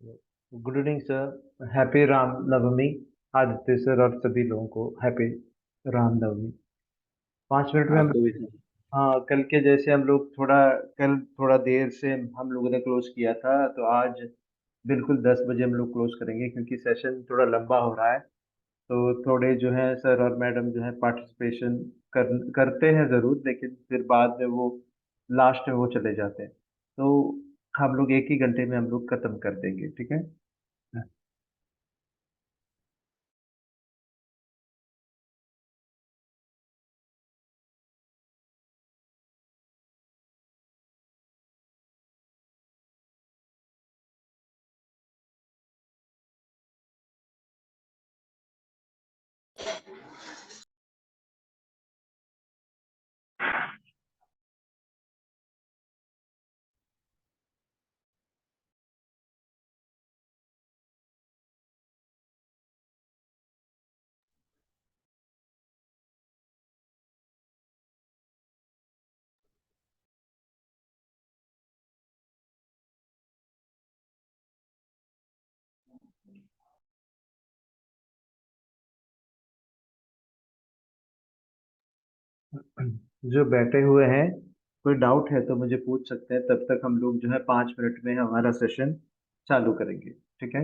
Good evening sir. Happy Ram Navami. Aditya sir और सभी लोगों को हैप्पी राम नवमी। 5 मिनट में हम। आपको भी। हाँ, कल के जैसे हम लोग कल थोड़ा देर से हम लोगों ने क्लोज किया था, तो आज बिल्कुल 10 बजे हम लोग क्लोज करेंगे, क्योंकि सेशन थोड़ा लंबा हो रहा है। तो थोड़े जो है सर और मैडम जो है पार्टिसिपेशन करते हैं ज़रूर, लेकिन फिर बाद में वो लास्ट में वो चले जाते हैं। तो हम लोग 1 ही घंटे में हम लोग खत्म कर देंगे, ठीक है। जो बैठे हुए हैं, कोई डाउट है तो मुझे पूछ सकते हैं, तब तक हम लोग जो है 5 मिनट में हमारा सेशन चालू करेंगे, ठीक है।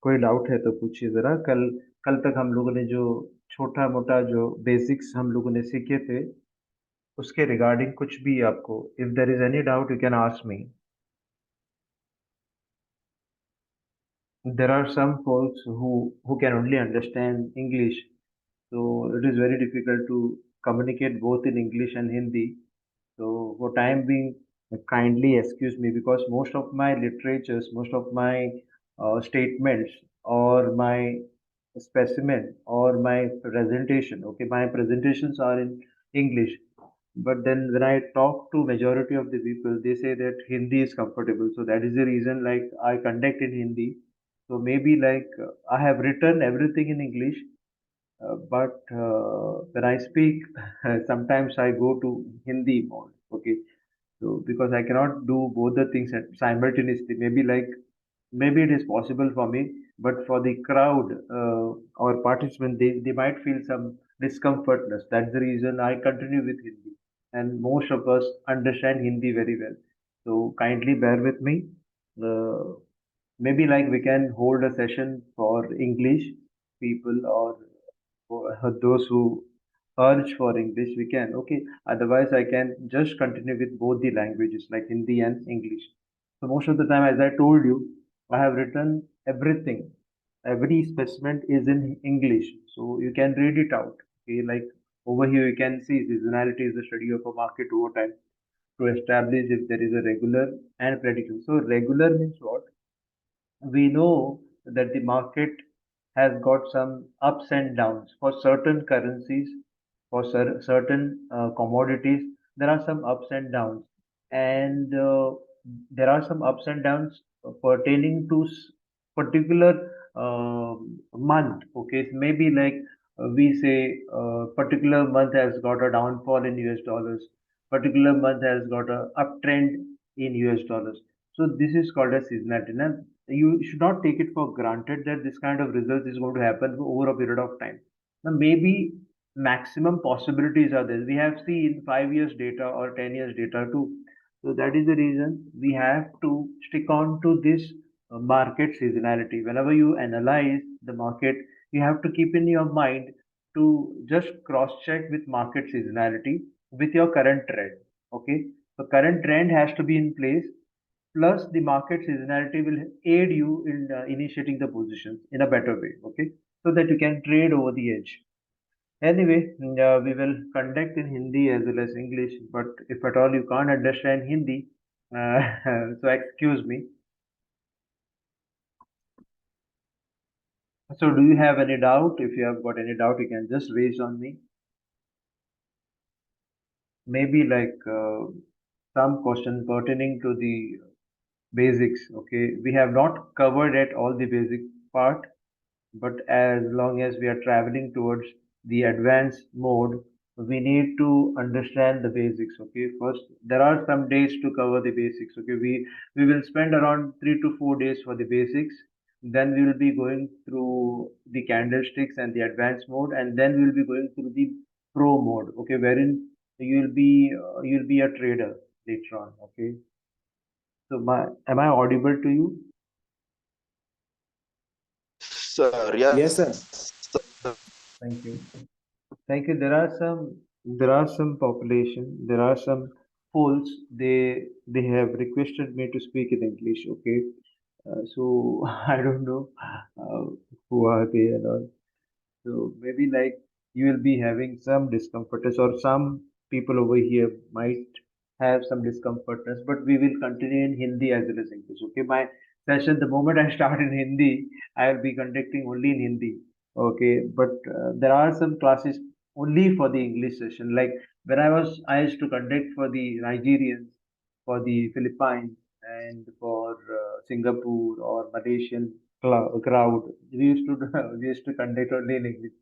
कोई डाउट है तो पूछिए जरा। कल कल तक हम लोगों ने जो छोटा मोटा जो बेसिक्स हम लोगों ने सीखे थे, उसके रिगार्डिंग कुछ भी आपको, if there is any doubt, you can ask me. There are some folks who can only understand English, so it is very difficult to communicate both in English and Hindi. So for time being, kindly excuse me, because most of my literatures, most of my statements, or my specimen, or my presentation, okay, my presentations are in English. But then when I talk to majority of the people, they say that Hindi is comfortable. So that is the reason, like, I conduct in Hindi. So maybe like I have written everything in English, but when I speak, sometimes I go to Hindi mode. Okay, so because I cannot do both the things simultaneously, maybe it is possible for me, but for the crowd or participant, they might feel some discomfortness. That's the reason I continue with Hindi, and most of us understand Hindi very well. So kindly bear with me. Uh, Maybe like we can hold a session for English people, or for those who urge for English, we can. Okay. Otherwise, I can just continue with both the languages, like Hindi and English. So most of the time, as I told you, I have written everything. Every specimen is in English, so you can read it out. Okay, like over here you can see seasonality is the study of a market over time to establish if there is a regular and predictable. So regular means what? We know that the market has got some ups and downs for certain currencies, for certain commodities. There are some ups and downs, and there are some ups and downs pertaining to particular month. Okay, so maybe like we say, particular month has got a downfall in US dollars, particular month has got a uptrend in US dollars. So this is called as seasonality. Now, you should not take it for granted that this kind of result is going to happen over a period of time. Now, maybe maximum possibilities are there. We have seen 5 years data or 10 years data too. So that is the reason we have to stick on to this market seasonality. Whenever you analyze the market, you have to keep in your mind to just cross check with market seasonality with your current trend. Okay, the current trend has to be in place, plus the market seasonality will aid you in initiating the positions in a better way, okay, so that you can trade over the edge. Anyway, we will conduct in Hindi as well as English, but if at all you can't understand Hindi, uh, so excuse me. So do you have any doubt? If you have got any doubt, you can just raise on me. Maybe like some question pertaining to the basics. Okay, we have not covered at all the basic part, but as long as we are traveling towards the advanced mode, we need to understand the basics. Okay, first there are some days to cover the basics. Okay, we will spend around 3 to 4 days for the basics. Then we will be going through the candlesticks and the advanced mode, and then we will be going through the pro mode. Okay, wherein you'll be a trader later on. Okay, so am I audible to you? Sir, Yes, yes, sir. sir. Thank you. Thank you. There are some polls. They have requested me to speak in English. Okay, so I don't know uh, who are they and all. So maybe like you will be having some discomfortness, or some people over here might have some discomfortness, but we will continue in Hindi as well as English. Okay, my session, the moment I start in Hindi, I will be conducting only in Hindi. Okay, but there are some classes only for the English session. Like when I used to conduct for the Nigerians, for the Philippines, and for Singapore or Malaysian crowd. We used to we used to conduct only in English.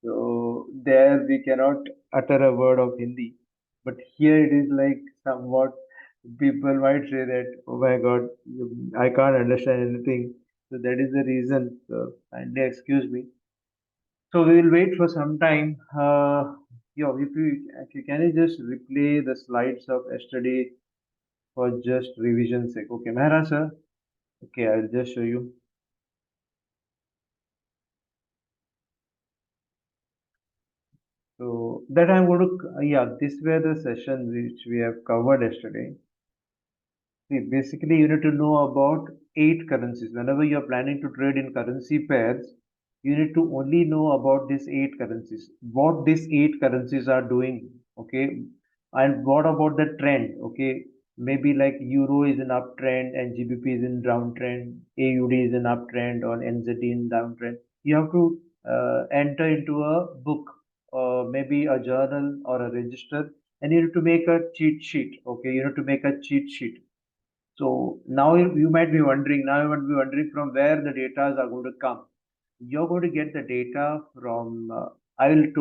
So there we cannot utter a word of Hindi. But here it is like somewhat people might say that, oh my God, I can't understand anything. So that is the reason. So kindly excuse me. So we will wait for some time. If you can you just replay the slides of yesterday for just revision sake. Okay, Mehra sir. Okay, I'll just show you. So that I'm going to, yeah, these were the sessions which we have covered yesterday. See, basically, you need to know about 8 currencies. Whenever you're planning to trade in currency pairs, you need to only know about these 8 currencies. What these 8 currencies are doing, okay? And what about the trend, okay? Maybe like Euro is in uptrend and GBP is in downtrend, AUD is in uptrend or NZD in downtrend. You have to enter into a book, or maybe a journal or a register, and you need to make a cheat sheet. Okay, you need to make a cheat sheet. So now you might be wondering, from where the data are going to come. You're going to get the data from, I will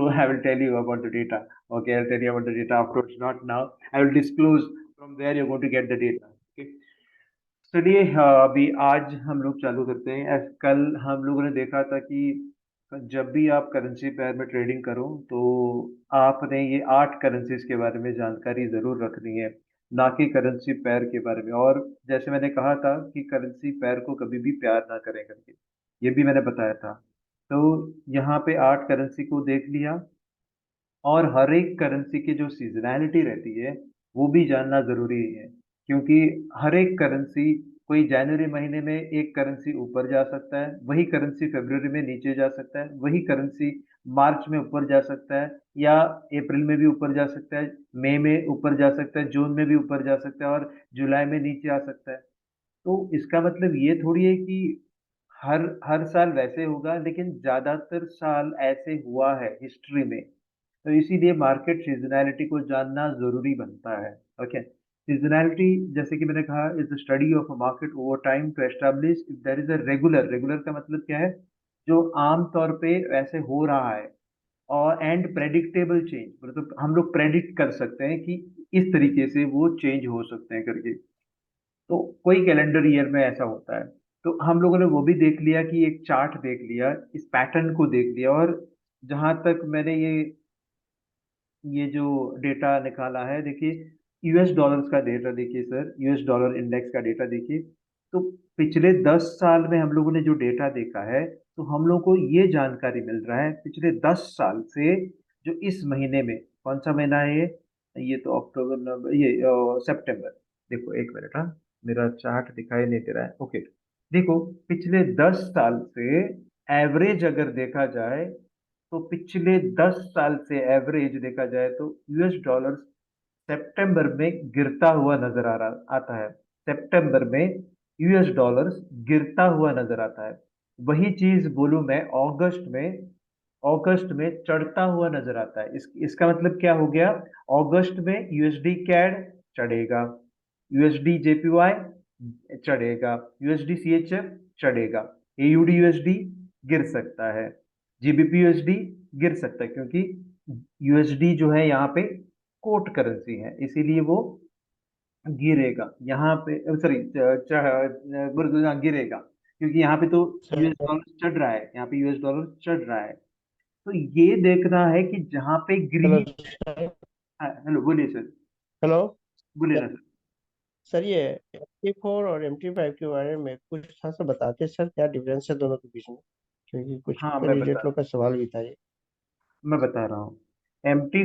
tell you about the data. Okay, I'll tell you about the data afterwards, not now. I will disclose from where you're going to get the data. Okay. चलिए अभी आज हम लोग चालू करते हैं। कल हम लोगों ने देखा था कि जब भी आप करेंसी पेयर में ट्रेडिंग करो तो आपने ये 8 करेंसीज के बारे में जानकारी जरूर रखनी है, ना कि करेंसी पेयर के बारे में। और जैसे मैंने कहा था कि करेंसी पेयर को कभी भी प्यार ना करें करके, ये भी मैंने बताया था। तो यहाँ पे 8 करेंसी को देख लिया, और हर एक करेंसी की जो सीजनैलिटी रहती है वो भी जानना जरूरी है, क्योंकि हर एक करेंसी, कोई जनवरी महीने में एक करेंसी ऊपर जा सकता है, वही करेंसी फरवरी में नीचे जा सकता है, वही करेंसी मार्च में ऊपर जा सकता है, या अप्रैल में भी ऊपर जा सकता है, मई में ऊपर जा सकता है, जून में भी ऊपर जा सकता है, और जुलाई में नीचे आ सकता है। तो इसका मतलब ये थोड़ी है कि हर हर साल वैसे होगा, लेकिन ज्यादातर साल ऐसे हुआ है हिस्ट्री में। तो इसीलिए मार्केट सीजनैलिटी को जानना जरूरी बनता है। ओके, सीजनैलिटी जैसे कि मैंने कहा is the study of a market over time to establish if there is a regular, regular का मतलब क्या है, जो आम तौर पे ऐसे हो रहा है, और एंड प्रेडिक्टेबल चेंज, मतलब हम लोग प्रेडिक्ट कर सकते हैं कि इस तरीके से वो चेंज हो सकते हैं करके। तो कोई कैलेंडर ईयर में ऐसा होता है। तो हम लोगों ने वो भी देख लिया कि एक चार्ट देख लिया, इस पैटर्न को देख लिया। और जहां तक मैंने ये जो डेटा निकाला है, देखिए यूएस डॉलर्स का डेटा देखिए सर, यूएस डॉलर इंडेक्स का डेटा देखिए। तो पिछले 10 साल में हम लोगों ने जो डेटा देखा है, तो हम लोग को ये जानकारी मिल रहा है पिछले 10 साल से, जो इस महीने में, कौन सा महीना है ये तो अक्टूबर नवंबर, ये सितंबर। देखो एक मिनट, हाँ, मेरा चार्ट दिखाई नहीं दे रहा है। ओके, देखो पिछले 10 साल से एवरेज अगर देखा जाए, तो पिछले 10 साल से एवरेज देखा जाए तो यूएस डॉलर सितंबर में गिरता हुआ नजर आ रहा आता है। सितंबर में यूएस डॉलर गिरता हुआ नजर आता है। वही चीज बोलूं मैं अगस्त में, अगस्त में चढ़ता हुआ नजर आता है। इसका मतलब क्या हो गया, अगस्त में यूएसडी कैड चढ़ेगा, यूएसडी जेपीवाई चढ़ेगा, यूएसडी सीएचएफ चढ़ेगा, एयूडी यूएसडी गिर सकता है, जीबीपी यूएसडी गिर सकता है, क्योंकि यूएसडी जो है यहाँ पे कोट करेंसी है, इसीलिए वो गिरेगा यहाँ पे, सॉरी गिरेगा, क्योंकि यहाँ पे तो सर यूएस डॉलर चढ़ रहा है, यहाँ पे यूएस डॉलर चढ़ रहा है। तो ये देखना है कि जहाँ पे हेलो ग्रीन। सर। हाँ, हेलो, बोलिए सर। हेलो बोलिए ना सर। सर। सर ये MT4 और MT5 के बारे में कुछ थोड़ा सा बताते सर, क्या डिफरेंस है दोनों के बीच में, क्योंकि कुछ हाँ, कैंडिडेट लोग का सवाल भी था ये। मैं बता रहा हूँ। एम टी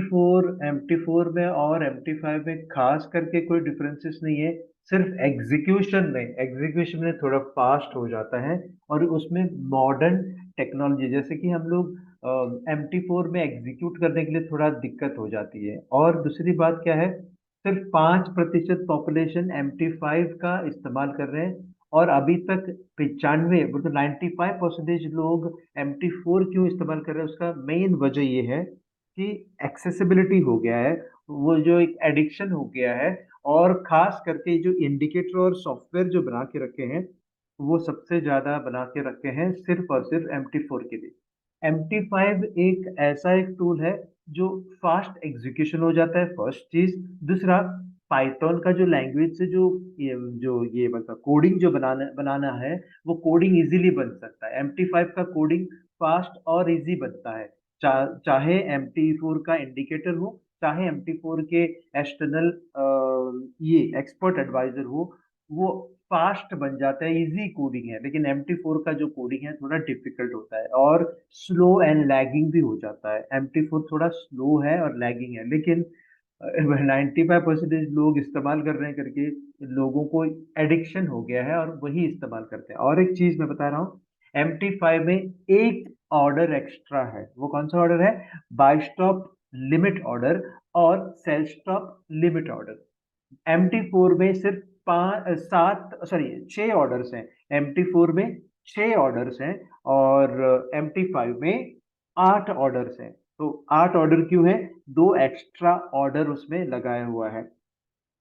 फोर में और MT5 में खास करके कोई डिफरेंसेस नहीं है। सिर्फ एग्जीक्यूशन में थोड़ा फास्ट हो जाता है, और उसमें मॉडर्न टेक्नोलॉजी, जैसे कि हम लोग MT4 में एग्जीक्यूट करने के लिए थोड़ा दिक्कत हो जाती है। और दूसरी बात क्या है, सिर्फ 5% पॉपुलेशन MT5 का इस्तेमाल कर रहे हैं, और अभी तक 95 मतलब 95% लोग MT4 क्यों इस्तेमाल कर रहे हैं, उसका मेन वजह ये है कि एक्सेसिबिलिटी हो गया है, वो जो एक एडिक्शन हो गया है। और खास करके जो इंडिकेटर और सॉफ्टवेयर जो बना के रखे हैं, वो सबसे ज्यादा बना के रखे हैं सिर्फ और सिर्फ MT4 के लिए। MT5 एक ऐसा एक टूल है जो फास्ट एग्जीक्यूशन हो जाता है, फर्स्ट चीज। दूसरा, पाइथन का जो लैंग्वेज से ये मतलब कोडिंग जो बनाना बनाना है, वो कोडिंग इजीली बन सकता है। MT5 का कोडिंग फास्ट और इजी बनता है। चाहे MT4 का इंडिकेटर हो, चाहे MT4 के एक्सटर्नल ये एक्सपर्ट एडवाइजर हो, वो फास्ट बन जाता है, इजी कोडिंग है। लेकिन MT4 का जो कोडिंग है थोड़ा डिफिकल्ट होता है, और स्लो एंड लैगिंग भी हो जाता है। MT4 थोड़ा स्लो है और लैगिंग है, लेकिन 95% लोग इस्तेमाल कर रहे हैं करके लोगों को एडिक्शन हो गया है, और वही इस्तेमाल करते हैं। और एक चीज मैं बता रहा हूँ, MT5 में एक ऑर्डर एक्स्ट्रा है। वो कौन सा ऑर्डर है? बाय स्टॉप लिमिट ऑर्डर और sell stop limit order. MT4 में सिर्फ 6 ऑर्डर्स हैं। MT4 में 6 ऑर्डर्स हैं, और MT5 में 8 ऑर्डर्स हैं। तो 8 ऑर्डर क्यों है? दो एक्स्ट्रा ऑर्डर उसमें लगाया हुआ है,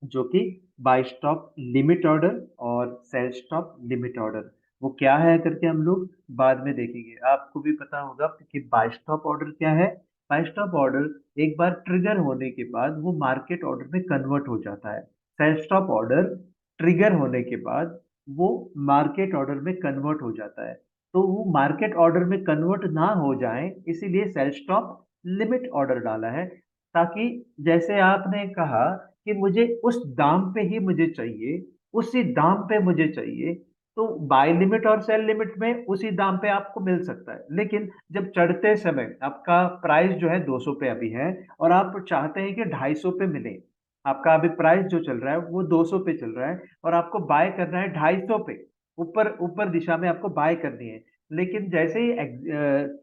जो कि बाय स्टॉप लिमिट ऑर्डर और सेल स्टॉप लिमिट ऑर्डर। वो क्या है करके हम लोग बाद में देखेंगे। आपको भी पता होगा कि बाय स्टॉप ऑर्डर क्या है। बाय स्टॉप ऑर्डर एक बार ट्रिगर होने के बाद वो मार्केट ऑर्डर में कन्वर्ट हो जाता है। सेल स्टॉप ऑर्डर ट्रिगर होने के बाद वो मार्केट ऑर्डर में कन्वर्ट हो जाता है। तो वो मार्केट ऑर्डर में कन्वर्ट ना हो जाए, इसीलिए सेल स्टॉप लिमिट ऑर्डर डाला है, ताकि जैसे आपने कहा कि मुझे उस दाम पे ही मुझे चाहिए, उसी दाम पे मुझे चाहिए, तो बाय लिमिट और सेल लिमिट में उसी दाम पे आपको मिल सकता है। लेकिन जब चढ़ते समय आपका प्राइस जो है 200 पे अभी है, और आप चाहते हैं कि 250 पे मिले, आपका अभी प्राइस जो चल रहा है वो 200 पे चल रहा है, और आपको बाय करना है 250 पे, ऊपर ऊपर दिशा में आपको बाय करनी है। लेकिन जैसे ही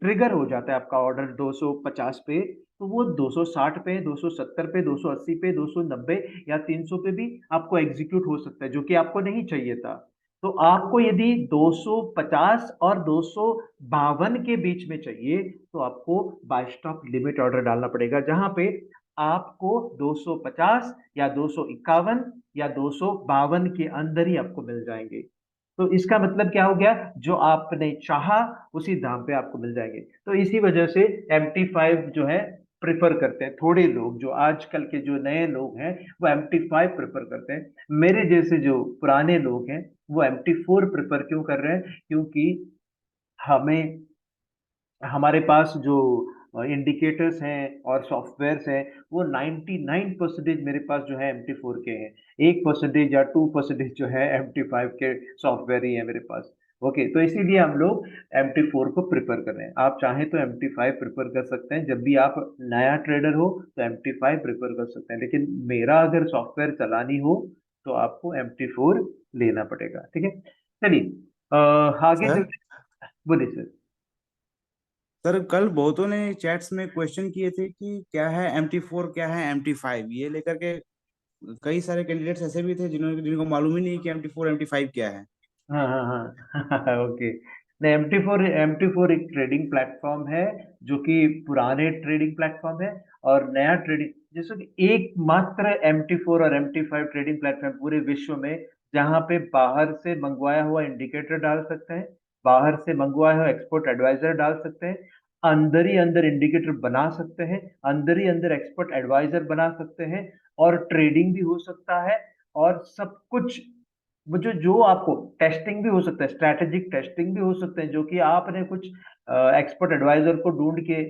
ट्रिगर हो जाता है आपका ऑर्डर 250 पे, तो वो 260 पे, 270 पे, 280 पे, 290 या 300 पे भी आपको एग्जीक्यूट हो सकता है, जो कि आपको नहीं चाहिए था। तो आपको यदि 250 और 252 के बीच में चाहिए, तो आपको बाय स्टॉप लिमिट ऑर्डर डालना पड़ेगा, जहां पे आपको 250 या 251 या 252 के अंदर ही आपको मिल जाएंगे। तो इसका मतलब क्या हो गया? जो आपने चाहा उसी दाम पे आपको मिल जाएंगे। तो इसी वजह से MT5 जो है प्रिफर करते हैं थोड़े लोग, जो आजकल के जो नए लोग हैं वो MT5 प्रिफर करते हैं। मेरे जैसे जो पुराने लोग हैं वो MT4 प्रिफर क्यों कर रहे हैं? क्योंकि हमें हमारे पास जो इंडिकेटर्स हैं और सॉफ्टवेयर्स हैं, वो 99% मेरे पास जो है MT4 के हैं। 1% या 2% जो है MT5 के सॉफ्टवेयर ही है मेरे पास। ओके, तो इसीलिए हम लोग MT4 को प्रिफर कर रहे हैं। आप चाहें तो MT5 प्रिफर कर सकते हैं, जब भी आप नया ट्रेडर हो तो MT5 प्रिफर कर सकते हैं। लेकिन मेरा अगर सॉफ्टवेयर चलानी हो तो आपको MT4 लेना पड़ेगा। ठीक है, चलिए आगे सर चलते। बोलिए सर। सर कल बहुतों ने चैट्स में क्वेश्चन किए थे कि क्या है MT4, क्या है MT5, ये लेकर के कई सारे कैंडिडेट्स ऐसे भी थे जिनको मालूम ही नहीं कि MT4 MT5 क्या है। हाँ हाँ हाँ ओके। नहीं, एम टी फोर एक ट्रेडिंग प्लेटफॉर्म है, जो कि पुराने ट्रेडिंग प्लेटफॉर्म है, और नया ट्रेडिंग, जैसे कि एकमात्र MT4 और MT5 ट्रेडिंग प्लेटफॉर्म पूरे विश्व में, जहाँ पे बाहर से मंगवाया हुआ इंडिकेटर डाल सकते हैं, बाहर से मंगवाया हुआ एक्सपोर्ट एडवाइजर डाल सकते हैं, अंदर ही अंदर इंडिकेटर बना सकते हैं, अंदर ही अंदर एक्सपर्ट एडवाइजर बना सकते हैं, और ट्रेडिंग भी हो सकता है, और सब कुछ वो जो जो आपको टेस्टिंग भी हो सकता है, स्ट्रैटेजिक टेस्टिंग भी हो सकते हैं, जो कि आपने कुछ एक्सपर्ट एडवाइजर को ढूंढ के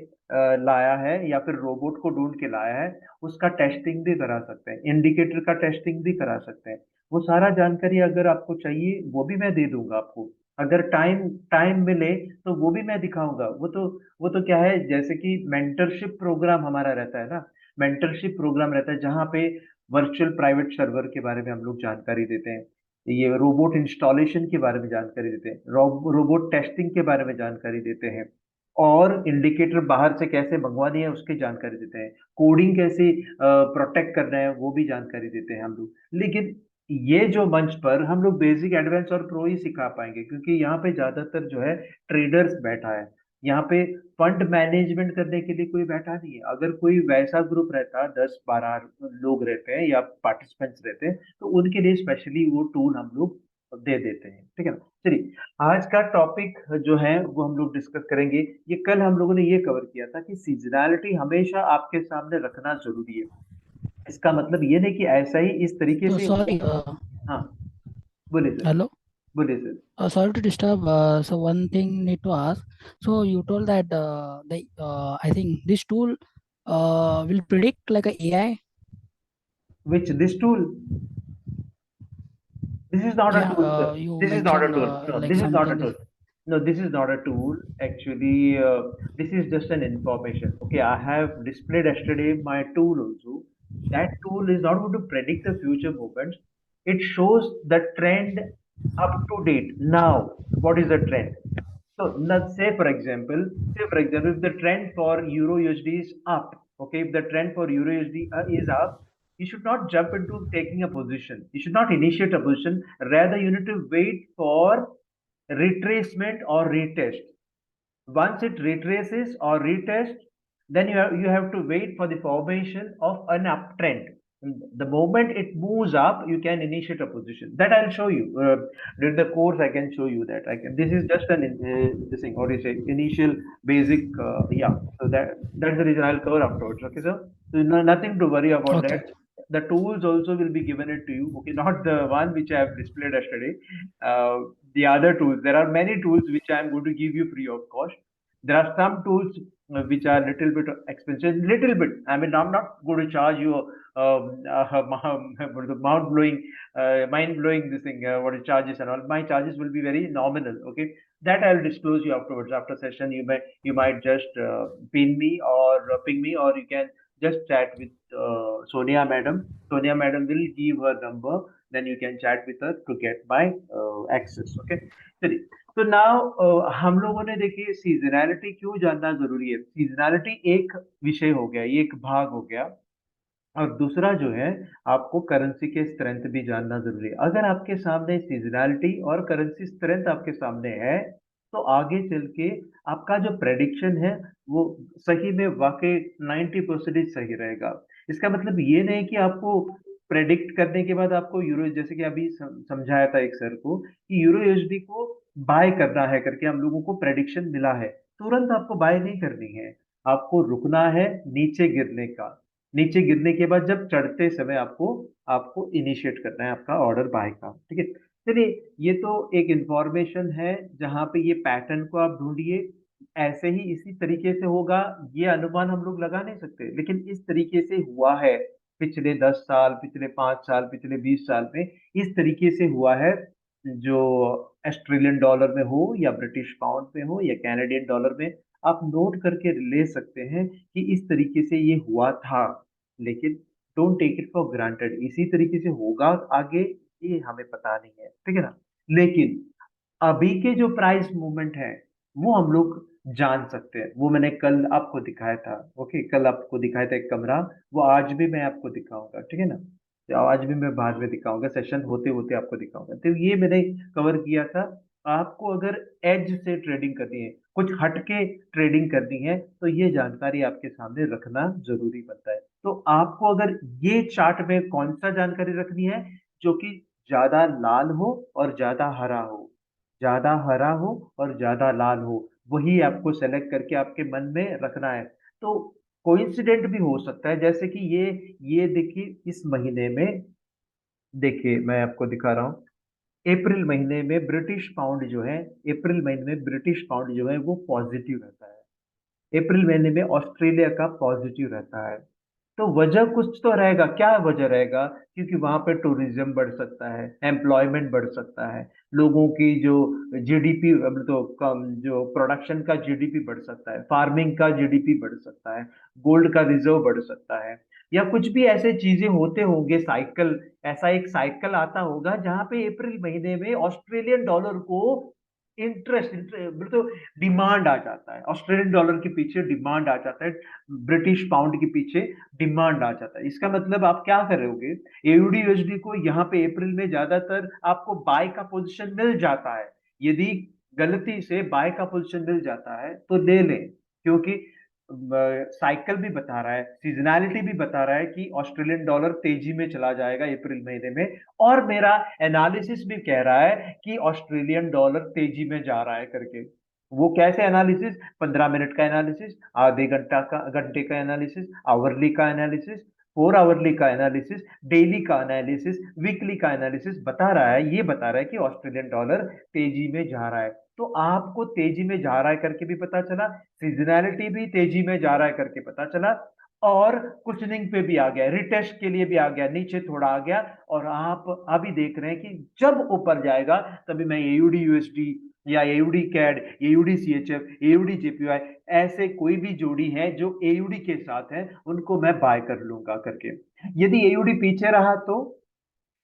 लाया है या फिर रोबोट को ढूंढ के लाया है, उसका टेस्टिंग भी करा सकते हैं, इंडिकेटर का टेस्टिंग भी करा सकते हैं। वो सारा जानकारी अगर आपको चाहिए वो भी मैं दे दूंगा आपको, अगर टाइम टाइम मिले तो वो भी मैं दिखाऊंगा। वो तो क्या है, जैसे कि मेंटरशिप प्रोग्राम हमारा रहता है ना, मेंटरशिप प्रोग्राम रहता है जहाँ पे वर्चुअल प्राइवेट सर्वर के बारे में हम लोग जानकारी देते हैं, ये रोबोट इंस्टॉलेशन के बारे में जानकारी देते हैं, रोबोट टेस्टिंग के बारे में जानकारी देते हैं, और इंडिकेटर बाहर से कैसे मंगवानी है उसकी जानकारी देते हैं, कोडिंग कैसे प्रोटेक्ट करना है वो भी जानकारी देते हैं हम लोग। लेकिन ये जो मंच पर हम लोग बेसिक, एडवांस और प्रो ही सिखा पाएंगे, क्योंकि यहाँ पे ज्यादातर जो है ट्रेडर्स बैठा है, यहाँ पे फंड मैनेजमेंट करने के लिए कोई बैठा नहीं है। अगर कोई वैसा ग्रुप रहता, 10-12 लोग रहते हैं या पार्टिसिपेंट्स रहते हैं, तो उनके लिए स्पेशली वो टूल हम लोग दे देते हैं, ठीक है ना। चलिए, आज का टॉपिक जो है वो हम लोग डिस्कस करेंगे। ये कल हम लोगों ने ये कवर किया था कि सीजनैलिटी हमेशा आपके सामने रखना जरूरी है। इसका मतलब ये नहीं कि ऐसा ही इस तरीके So से sorry, हाँ, बोलिए सर, hello. बोलिए sir. Sorry to disturb. So one thing need to ask. So you told that I think this tool will predict like a AI. Which this tool? This is not a Yeah, tool, sir. you This is not a mentioned tool. No, like this is not a something tool. is No, this is not a tool. Actually, this is just an information. Okay, I have displayed yesterday my tool also. That tool is not going to predict the future movements. It shows the trend up to date. Now, what is the trend? So let's say for example, if the trend for Euro USD is up, okay, if the trend for Euro USD is up, you should not jump into taking a position. You should not initiate a position. Rather, you need to wait for retracement or retest. Once it retraces or retests, then you have to wait for the formation of an uptrend. The moment it moves up, you can initiate a position. That I'll show you during the course. I can show you that. I can. This is just an this thing. What do you say? Initial basic. Yeah. So that's the reason I'll cover afterwards. Okay, sir. So nothing to worry about okay. that. The tools also will be given it to you. Okay, not the one which I have displayed yesterday. The other tools. There are many tools which I am going to give you free of cost. There are some tools which are little bit expensive, little bit. I mean, I'm not going to charge you mount blowing, mind blowing this thing. What is charges and all? My charges will be very nominal. Okay, that I'll disclose you afterwards. After session, you might just pin me or ping me, or you can just chat with Sonia madam. Sonia madam will give her number. Then you can chat with her to get my access. Okay. चलिए, तो now हम लोगों ने देखिए seasonality क्यों जानना जरूरी है। सीजनैलिटी एक विषय हो गया, ये एक भाग हो गया, और दूसरा जो है आपको करेंसी के स्ट्रेंथ भी जानना जरूरी है। अगर आपके सामने सीजनैलिटी और करेंसी स्ट्रेंथ आपके सामने है, तो आगे चल के आपका जो प्रेडिक्शन है वो सही में वाकई 90% सही रहेगा। इसका मतलब ये नहीं कि आपको प्रेडिक्ट करने के बाद आपको यूरो, जैसे कि अभी समझाया था एक सर को कि यूरो यूएसडी को बाय करना है करके हम लोगों को प्रेडिक्शन मिला है, तुरंत आपको बाय नहीं करनी है, आपको रुकना है नीचे गिरने का। नीचे गिरने के बाद जब चढ़ते समय आपको आपको इनिशिएट करना है आपका ऑर्डर बाय का, ठीक है। चलिए, ये तो एक इंफॉर्मेशन है जहां पे ये पैटर्न को आप ढूंढिए, ऐसे ही इसी तरीके से होगा, ये अनुमान हम लोग लगा नहीं सकते, लेकिन इस तरीके से हुआ है पिछले 10 साल, पिछले 5 साल, पिछले 20 साल में इस तरीके से हुआ है। जो ऑस्ट्रेलियन डॉलर में हो या ब्रिटिश पाउंड में हो या कैनेडियन डॉलर में, आप नोट करके ले सकते हैं कि इस तरीके से ये हुआ था। लेकिन don't take it for granted, इसी तरीके से होगा आगे, ये हमें पता नहीं है, ठीक है ना। लेकिन अभी के जो प्राइस मूवमेंट है वो हम लोग जान सकते हैं, वो मैंने कल आपको दिखाया था। ओके, कल आपको दिखाया था एक कमरा, वो आज भी मैं आपको दिखाऊंगा, ठीक है ना। तो आज भी मैं बाद में दिखाऊंगा, सेशन होते होते आपको दिखाऊंगा। तो ये मैंने कवर किया था। आपको अगर एज से ट्रेडिंग करनी है, कुछ हटके ट्रेडिंग करनी है, तो ये जानकारी आपके सामने रखना जरूरी बनता है। तो आपको अगर ये चार्ट में कौन सा जानकारी रखनी है, जो कि ज्यादा लाल हो और ज्यादा हरा हो, ज्यादा हरा हो और ज्यादा लाल हो, वही आपको सेलेक्ट करके आपके मन में रखना है। तो कोइंसिडेंट भी हो सकता है, जैसे कि ये देखिए इस महीने में, देखिए मैं आपको दिखा रहा हूँ, अप्रैल महीने में ब्रिटिश पाउंड जो है, अप्रैल महीने में ब्रिटिश पाउंड जो है वो पॉजिटिव रहता है, अप्रैल महीने में ऑस्ट्रेलिया का पॉजिटिव रहता है। तो वजह कुछ तो रहेगा, क्या वजह रहेगा? क्योंकि वहां पे टूरिज्म बढ़ सकता है, एम्प्लॉयमेंट बढ़ सकता है, लोगों की जो जीडीपी, तो कम जो प्रोडक्शन का जीडीपी बढ़ सकता है, फार्मिंग का जीडीपी बढ़ सकता है, गोल्ड का रिजर्व बढ़ सकता है, या कुछ भी ऐसे चीजें होते होंगे, साइकिल, ऐसा एक साइकिल आता होगा जहां पे अप्रैल महीने में ऑस्ट्रेलियन डॉलर को इंटरेस्ट मतलब डिमांड आ जाता है, ऑस्ट्रेलियन डॉलर के पीछे डिमांड आ जाता है, ब्रिटिश पाउंड के पीछे डिमांड आ जाता है। इसका मतलब आप क्या करोगे, एयूडी यूएसडी को यहाँ पे अप्रैल में ज्यादातर आपको बाय का पोजीशन मिल जाता है। यदि गलती से बाय का पोजीशन मिल जाता है तो ले लें, क्योंकि साइकिल भी बता रहा है, सीजनैलिटी भी बता रहा है कि ऑस्ट्रेलियन डॉलर तेजी में चला जाएगा अप्रैल महीने में, और मेरा एनालिसिस भी कह रहा है कि ऑस्ट्रेलियन डॉलर तेजी में जा रहा है करके। वो कैसे एनालिसिस? 15 मिनट का एनालिसिस, आधे घंटे का एनालिसिस, आवरली का एनालिसिस, 4 आवरली का एनालिसिस, डेली का एनालिसिस, वीकली का एनालिसिस बता रहा है, ये बता रहा है कि ऑस्ट्रेलियन डॉलर तेजी में जा रहा है। तो आपको तेजी में जा रहा है करके भी पता चला, सीजनैलिटी भी तेजी में जा रहा है करके पता चला, और कुशनिंग पे भी आ गया, रिटेस्ट के लिए भी आ गया, नीचे थोड़ा आ गया, और आप अभी देख रहे हैं कि जब ऊपर जाएगा तभी मैं एयूडी यूएसडी या AUD CAD, AUD CHF, AUD JPY, ऐसे कोई भी जोड़ी है जो एयूडी के साथ है उनको मैं बाय कर लूंगा करके। यदि एयूडी पीछे रहा तो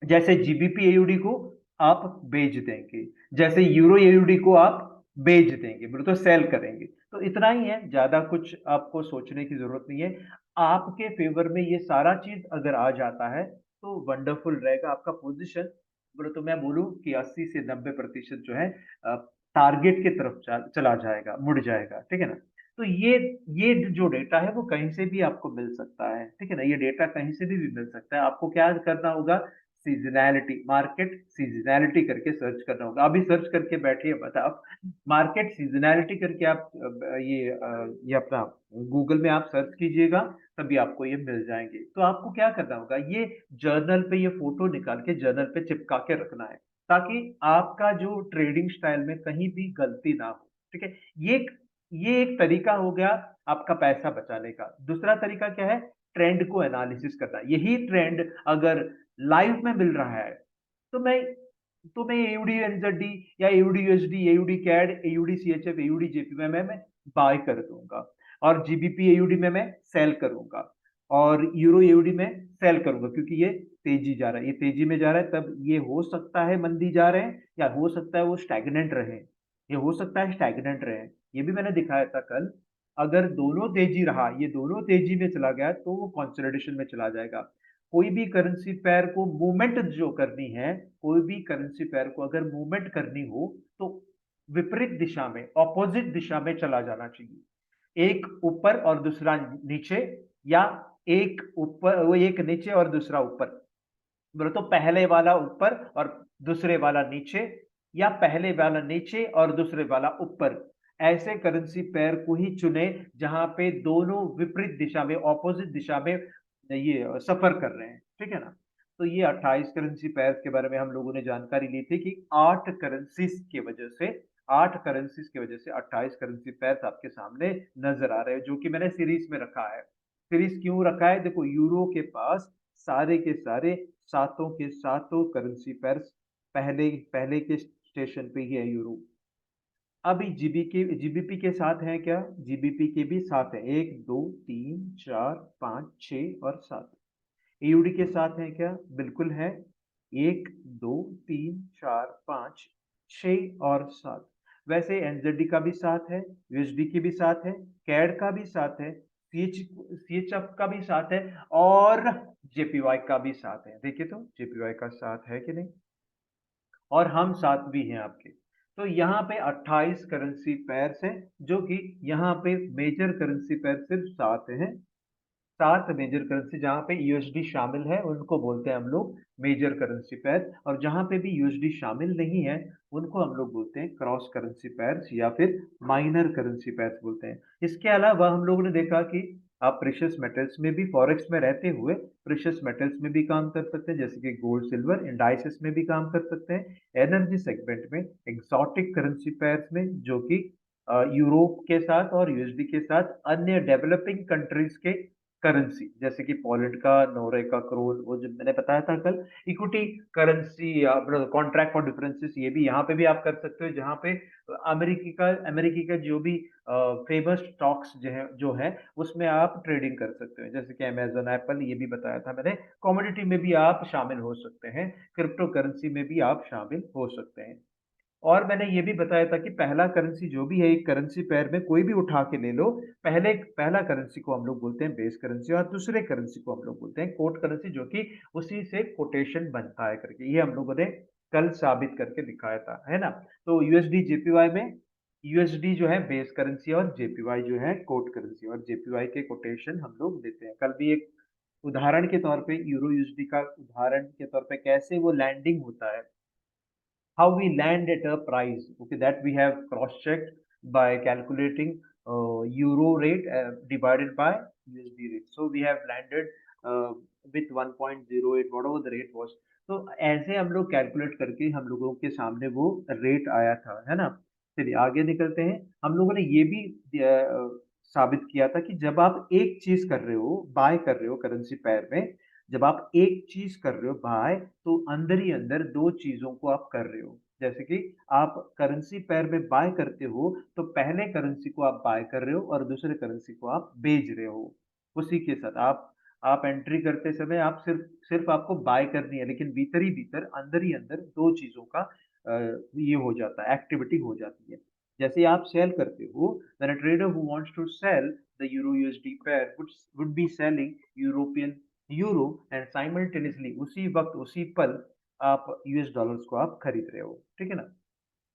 जैसे जीबीपी एयूडी को आप बेच देंगे, जैसे यूरो एयूडी को आप बेच देंगे, मतलब तो सेल करेंगे। तो इतना ही है, ज्यादा कुछ आपको सोचने की जरूरत नहीं है। आपके फेवर में ये सारा चीज अगर आ जाता है तो वंडरफुल रहेगा आपका पोजीशन। बोले तो मैं बोलूं कि 80 से 90% जो है टारगेट की तरफ चला जाएगा, मुड़ जाएगा, ठीक है ना। तो ये जो डेटा है वो कहीं से भी आपको मिल सकता है, ठीक है ना, ये डेटा कहीं से भी मिल सकता है। आपको क्या करना होगा, सीजनैलिटी, मार्केट सीजनैलिटी करके सर्च करना होगा। अभी सर्च करके बैठिए, बता आप मार्केट सीजनैलिटी करके आप ये अपना गूगल में आप सर्च कीजिएगा, तभी आपको ये मिल जाएंगे। तो आपको क्या करना होगा, ये जर्नल पे ये फोटो निकाल के जर्नल पे चिपका के रखना है, ताकि आपका जो ट्रेडिंग स्टाइल में कहीं भी गलती ना हो, ठीक है। ये एक तरीका हो गया आपका पैसा बचाने का। दूसरा तरीका क्या है, ट्रेंड को एनालिसिस करना। यही ट्रेंड अगर लाइव में मिल रहा है तो मैं एयूडी एनजेडी या AUD USD, AUD CAD, AUD CHF, AUD JP में मैं बाय कर दूंगा, और जीबीपी एयूडी में मैं सेल करूंगा, और यूरो एयूडी में सेल करूंगा, क्योंकि ये तेजी जा रहा है, ये तेजी में जा रहा है। तब ये हो सकता है मंदी जा रहे हैं, या हो सकता है वो स्टैग्नेंट रहे, ये हो सकता है स्टैग्नेंट रहे। ये भी मैंने दिखाया था कल, अगर दोनों तेजी रहा, ये दोनों तेजी में चला गया तो वो कंसोलिडेशन में चला जाएगा। कोई भी करेंसी पेयर को मूवमेंट जो करनी है, कोई भी करेंसी पेयर को अगर मूवमेंट करनी हो तो विपरीत दिशा में, ऑपोजिट दिशा में चला जाना चाहिए, एक ऊपर और दूसरा नीचे, या एक ऊपर, वो एक नीचे और दूसरा ऊपर, बोलो तो पहले वाला ऊपर और दूसरे वाला नीचे, या पहले वाला नीचे और दूसरे वाला ऊपर। ऐसे करेंसी पेयर को ही चुने जहां पे दोनों विपरीत दिशा में, ऑपोजिट दिशा में ये सफर कर रहे हैं, ठीक है ना। तो ये 28 करेंसी पेयर्स के बारे में हम लोगों ने जानकारी ली थी कि 8 करेंसीज की वजह से 28 करेंसी पेयर्स आपके सामने नजर आ रहे हैं, जो कि मैंने सीरीज में रखा है। सीरीज क्यों रखा है, देखो यूरो के पास सारे के सारे सातों के सातों करेंसी पेयर्स पहले पहले के स्टेशन पे ही है यूरो। अभी जीबीपी के साथ है क्या, जीबीपी के भी साथ है, 1 2 3 4 5 6 और 7। एयूडी के साथ है क्या, बिल्कुल है, 1 2 3 4 5 6 और 7। वैसे एनजेडी का भी साथ है, यूएसडी की भी साथ है, कैड का भी साथ है, सीएचएफ का भी साथ है, और जेपीवाई का भी साथ है। देखिए तो जेपीवाई का साथ है कि नहीं, और हम साथ भी हैं आपके। तो यहाँ पे 28 करेंसी पेयर्स हैं, जो कि यहाँ पे मेजर करेंसी पेयर सिर्फ 7 हैं, 7 मेजर करेंसी जहां पे यूएसडी शामिल है उनको बोलते हैं हम लोग मेजर करेंसी पेयर, और जहां पे भी यूएसडी शामिल नहीं है उनको हम लोग बोलते हैं क्रॉस करेंसी पेयर्स या फिर माइनर करेंसी पेयर्स बोलते हैं। इसके अलावा हम लोगों ने देखा कि आप प्रेशियस मेटल्स में भी, फॉरेक्स में रहते हुए प्रेशियस मेटल्स में भी काम कर सकते हैं, जैसे कि गोल्ड सिल्वर, इंडाइसेस में भी काम कर सकते हैं, एनर्जी सेगमेंट में, एक्सोटिक करेंसी पेयर्स में जो कि यूरोप के साथ और यूएसडी के साथ अन्य डेवलपिंग कंट्रीज के करेंसी, जैसे कि पोलैंड का, नॉर्वे का क्रोन, वो जो मैंने बताया था कल, इक्विटी करेंसी या कॉन्ट्रैक्ट फॉर डिफरेंसेस, ये भी यहाँ पे भी आप कर सकते हो, जहाँ पे अमेरिकी का जो भी फेमस स्टॉक्स जो है उसमें आप ट्रेडिंग कर सकते हो, जैसे कि अमेजन, एप्पल, ये भी बताया था मैंने। कमोडिटी में भी आप शामिल हो सकते हैं, क्रिप्टो करेंसी में भी आप शामिल हो सकते हैं। और मैंने ये भी बताया था कि पहला करेंसी जो भी है एक करेंसी पेयर में कोई भी उठा के ले लो, पहला करेंसी को हम लोग बोलते हैं बेस करेंसी और दूसरे करेंसी को हम लोग बोलते हैं कोट करेंसी, जो कि उसी से कोटेशन बनता है करके, ये हम लोगों ने कल साबित करके दिखाया था, है ना। तो यूएसडी जेपीवाई में यूएसडी जो है बेस करेंसी और जेपीवाई जो है कोट करेंसी, और जेपीवाई के कोटेशन हम लोग देते हैं। कल भी एक उदाहरण के तौर पे यूरो यूएसडी का उदाहरण के तौर पे कैसे वो लैंडिंग होता है, how we land at a price, okay, that we have cross checked by calculating euro rate divided by USD rate, so we have landed with 1.08 whatever the rate was। तो ऐसे हम लोग कैलकुलेट करके हम लोगों के सामने वो रेट आया था, है ना। चलिए आगे निकलते हैं। हम लोगों ने ये भी साबित किया था कि जब आप एक चीज कर रहे हो, बाय कर रहे हो करेंसी पेयर में, जब आप एक चीज कर रहे हो बाय, तो अंदर ही अंदर दो चीजों को आप कर रहे हो। जैसे कि आप करेंसी पेयर में बाय करते हो तो पहले करेंसी को आप बाय कर रहे हो और दूसरे करेंसी को आप बेच रहे हो। उसी के साथ आप एंट्री करते समय आप सिर्फ सिर्फ आपको बाय करनी है, लेकिन भीतर ही भीतर अंदर ही अंदर दो चीजों का ये हो जाता है, एक्टिविटी हो जाती है। जैसे ही आप सेल करते हो, when a trader who wants to sell the euro USD pair would be selling European euro and simultaneously उसी वक्त उसी पल आप यूएस डॉलर्स को आप खरीद रहे हो, ठीक है ना।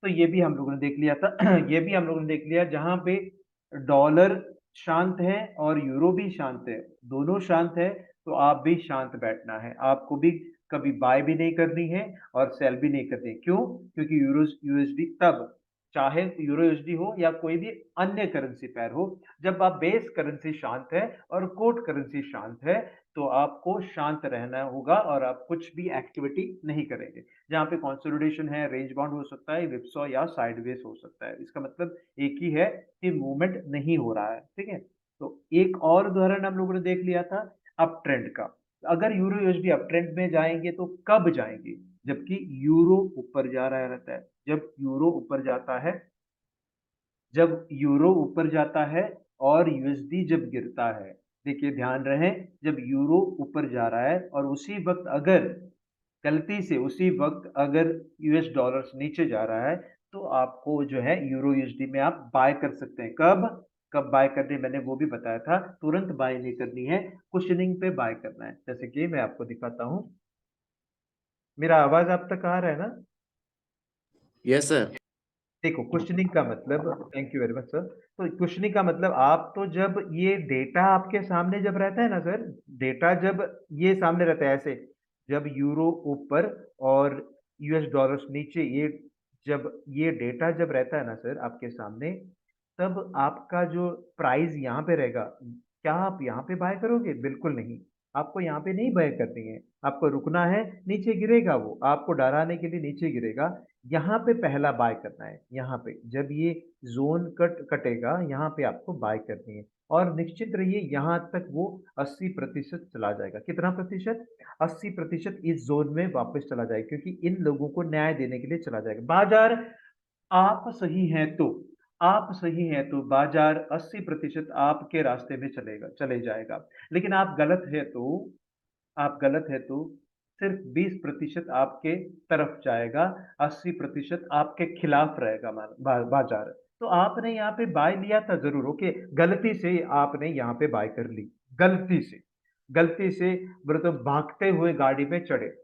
तो ये भी हम लोगों ने देख लिया था ये भी हम लोगों ने देख लिया, जहां पे डॉलर शांत है और यूरो भी शांत है, दोनों शांत है, तो आप भी शांत बैठना है, आपको भी कभी बाय भी नहीं करनी है और सेल भी नहीं करनी है। क्यों? क्योंकि यूरो यूएसडी तब, चाहे यूरो यूएसडी हो या कोई भी अन्य करेंसी पेयर हो, जब आप बेस करेंसी शांत है और कोट करेंसी शांत है, तो आपको शांत रहना होगा और आप कुछ भी एक्टिविटी नहीं करेंगे। जहाँ पे कंसोलिडेशन है, रेंज बाउंड हो सकता है, विपसॉ या साइडवेज हो सकता है, इसका मतलब एक ही है कि मूवमेंट नहीं हो रहा है, ठीक है। तो एक और उदाहरण हम लोगों ने देख लिया था अप ट्रेंड का। अगर यूरो यूएसडी अप ट्रेंड में जाएंगे तो कब जाएंगे? जबकि यूरो ऊपर जा रहा रहता है। जब यूरो ऊपर जाता है, जब यूरो ऊपर जाता है और यूएसडी जब गिरता है, देखिए ध्यान रहे, जब यूरो ऊपर जा रहा है और उसी वक्त अगर गलती से उसी वक्त अगर यूएस डॉलर्स नीचे जा रहा है, तो आपको जो है यूरो यूएसडी में आप बाय कर सकते हैं। कब कब बाय करनी, मैंने वो भी बताया था, तुरंत बाय नहीं करनी है, कुशनिंग पे बाय करना है। जैसे कि मैं आपको दिखाता हूँ, मेरा आवाज आप तक आ रहा है ना? Yes sir. देखो क्वेश्चनिंग का मतलब, thank you very much sir. तो क्वेश्चनिंग का मतलब, आप तो जब ये डेटा आपके सामने जब रहता है ना सर, डेटा जब ये सामने रहता है ऐसे, जब यूरो ऊपर और यूएस डॉलर्स नीचे, ये जब ये डेटा जब रहता है ना सर आपके सामने, तब आपका जो प्राइस यहाँ पे रहेगा, क्या आप यहाँ पे बाय करोगे? बिल्कुल नहीं, आपको यहाँ पे नहीं बाय करनी है, आपको रुकना है, नीचे गिरेगा, वो आपको डराने के लिए नीचे गिरेगा, यहाँ पे पहला बाय करना है। यहाँ पे जब ये जोन कटेगा, यहाँ पे आपको बाय करनी है, और निश्चित रहिए यहाँ तक वो 80% चला जाएगा। कितना प्रतिशत? 80% इस जोन में वापस चला जाएगा, क्योंकि इन लोगों को न्याय देने के लिए चला जाएगा बाजार। आप सही हैं तो आप सही हैं तो बाजार 80% आपके रास्ते में चले जाएगा, लेकिन आप गलत है तो सिर्फ 20% आपके तरफ जाएगा, 80% आपके खिलाफ रहेगा बाजार। तो आपने यहाँ पे बाय लिया था जरूर, ओके, गलती से आपने यहाँ पे बाय कर ली, गलती से मतलब भागते हुए गाड़ी में चढ़े।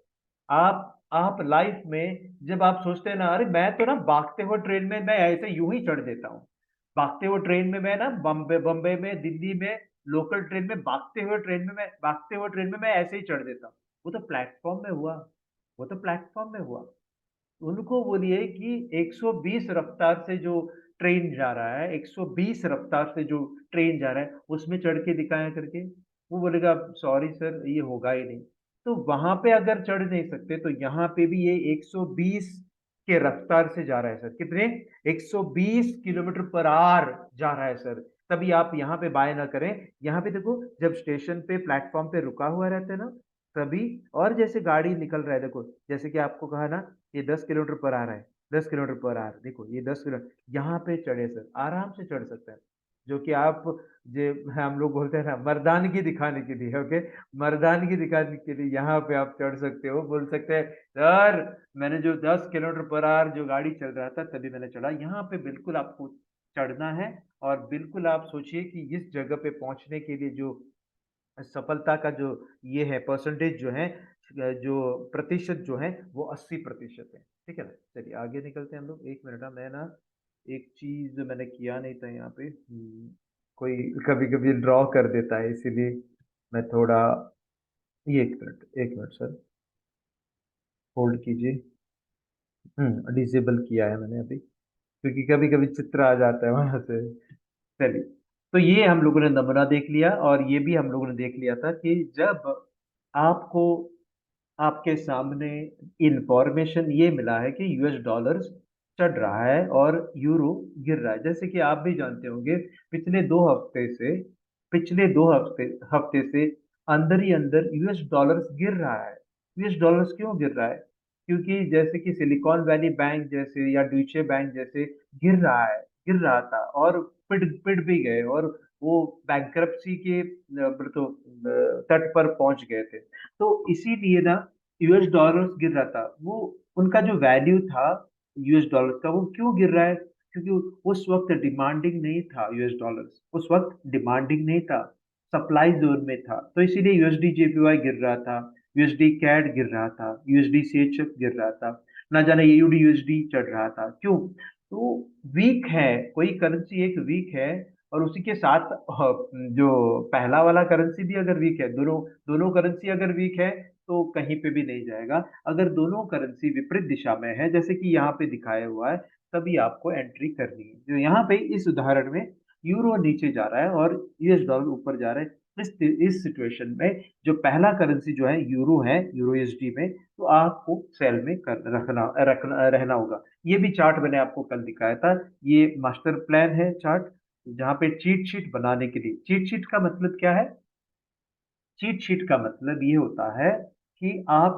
आप लाइफ में जब आप सोचते हैं ना, अरे मैं तो ना भागते हुए ट्रेन में मैं ऐसे यूं ही चढ़ देता हूँ, भागते हुए ट्रेन में मैं ना बम्बे बम्बे में, दिल्ली में लोकल ट्रेन में भागते हुए ट्रेन में मैं ऐसे ही चढ़ देता। वो तो प्लेटफॉर्म में हुआ, वो तो प्लेटफॉर्म में हुआ। उनको बोलिए कि 120 रफ्तार से जो ट्रेन जा रहा है, 120 रफ्तार से जो ट्रेन जा रहा है, उसमें चढ़ के दिखाया करके। वो बोलेगा सॉरी सर, ये होगा ही नहीं। तो वहां पे अगर चढ़ नहीं सकते तो यहाँ पे भी ये 120 के रफ्तार से जा रहा है सर। कितने? 120 किलोमीटर पर आवर जा रहा है सर। तभी आप यहाँ पे बाय ना करें। यहाँ पे देखो, जब स्टेशन पे प्लेटफॉर्म पे रुका हुआ रहता है ना, तभी, और जैसे गाड़ी निकल रहा है, देखो जैसे कि आपको कहा ना, ये 10 किलोमीटर पर आ रहा है, 10 किलोमीटर पर आ रहा है, देखो ये 10 किलोमीटर यहाँ पे चढ़े सर, आराम से चढ़ सकते हैं। जो कि आप, जो हम लोग बोलते हैं ना, मर्दानगी दिखाने के लिए, ओके, मर्दानगी दिखाने के लिए यहाँ पे आप चढ़ सकते हो। बोल सकते हैं सर, मैंने जो 10 किलोमीटर पर आवर जो गाड़ी चल रहा था तभी मैंने चढ़ा। यहाँ पे बिल्कुल आपको चढ़ना है। और बिल्कुल आप सोचिए कि इस जगह पे पहुंचने के लिए जो सफलता का जो ये है परसेंटेज जो है, जो प्रतिशत जो है, वो 80% है। ठीक है ना? चलिए आगे निकलते हैं हम लोग। एक मिनट, मैं ना एक चीज मैंने किया नहीं था यहाँ पे। कोई कभी कभी ड्रॉ कर देता है, इसीलिए मैं थोड़ा, ये एक मिनट सर, होल्ड कीजिए। डिसेबल किया है मैंने अभी, क्योंकि कभी कभी चित्र आ जाता है वहां से। चलिए, तो ये हम लोगों ने नमूना देख लिया, और ये भी हम लोगों ने देख लिया था कि जब आपको, आपके सामने इंफॉर्मेशन ये मिला है कि यूएस डॉलर्स चढ़ रहा है और यूरो गिर रहा है, जैसे कि आप भी जानते होंगे, पिछले 2 हफ्ते से, पिछले 2 हफ्ते हफ्ते से अंदर ही अंदर यूएस डॉलर्स गिर रहा है। यूएस डॉलर्स क्यों गिर रहा है? क्योंकि जैसे कि सिलिकॉन वैली बैंक जैसे या ड्यूचे बैंक जैसे गिर रहा है, गिर रहा था, और पिट पिट भी गए, और वो बैंक्रप्सी के तो तट पर पहुंच गए थे। तो इसीलिए ना यूएस डॉलर्स गिर रहा था। वो उनका जो वैल्यू था यूएस डॉलर का, वो क्यों गिर रहा है? क्योंकि उस वक्त डिमांडिंग नहीं था यूएस डॉलर्स, उस वक्त डिमांडिंग नहीं था, सप्लाई जोन में था। तो इसीलिए यूएसडी जेपीवाई गिर रहा था, यूएसडी कैड गिर रहा था, यूएसडी सीएचएफ गिर रहा था, ना जाने एयूडी यूएसडी चढ़ रहा था। क्यों? तो वीक है, कोई करेंसी एक वीक है, और उसी के साथ जो पहला वाला करेंसी भी अगर वीक है, दोनों दोनों करेंसी अगर वीक है तो कहीं पे भी नहीं जाएगा। अगर दोनों करेंसी विपरीत दिशा में है, जैसे कि यहाँ पे दिखाया हुआ है, तभी आपको एंट्री करनी है। जो यहाँ पे इस उदाहरण में यूरो नीचे जा रहा है और यूएस डॉलर ऊपर जा रहा है, इस सिचुएशन में जो पहला करेंसी जो है यूरो है, यूरो यूएसडी में, तो आपको सेल में रखना रहना होगा। ये भी चार्ट मैंने आपको कल दिखाया था। ये मास्टर प्लान है चार्ट, जहाँ पे चीट शीट बनाने के लिए, चीट शीट का मतलब क्या है? चीट शीट का मतलब ये होता है कि आप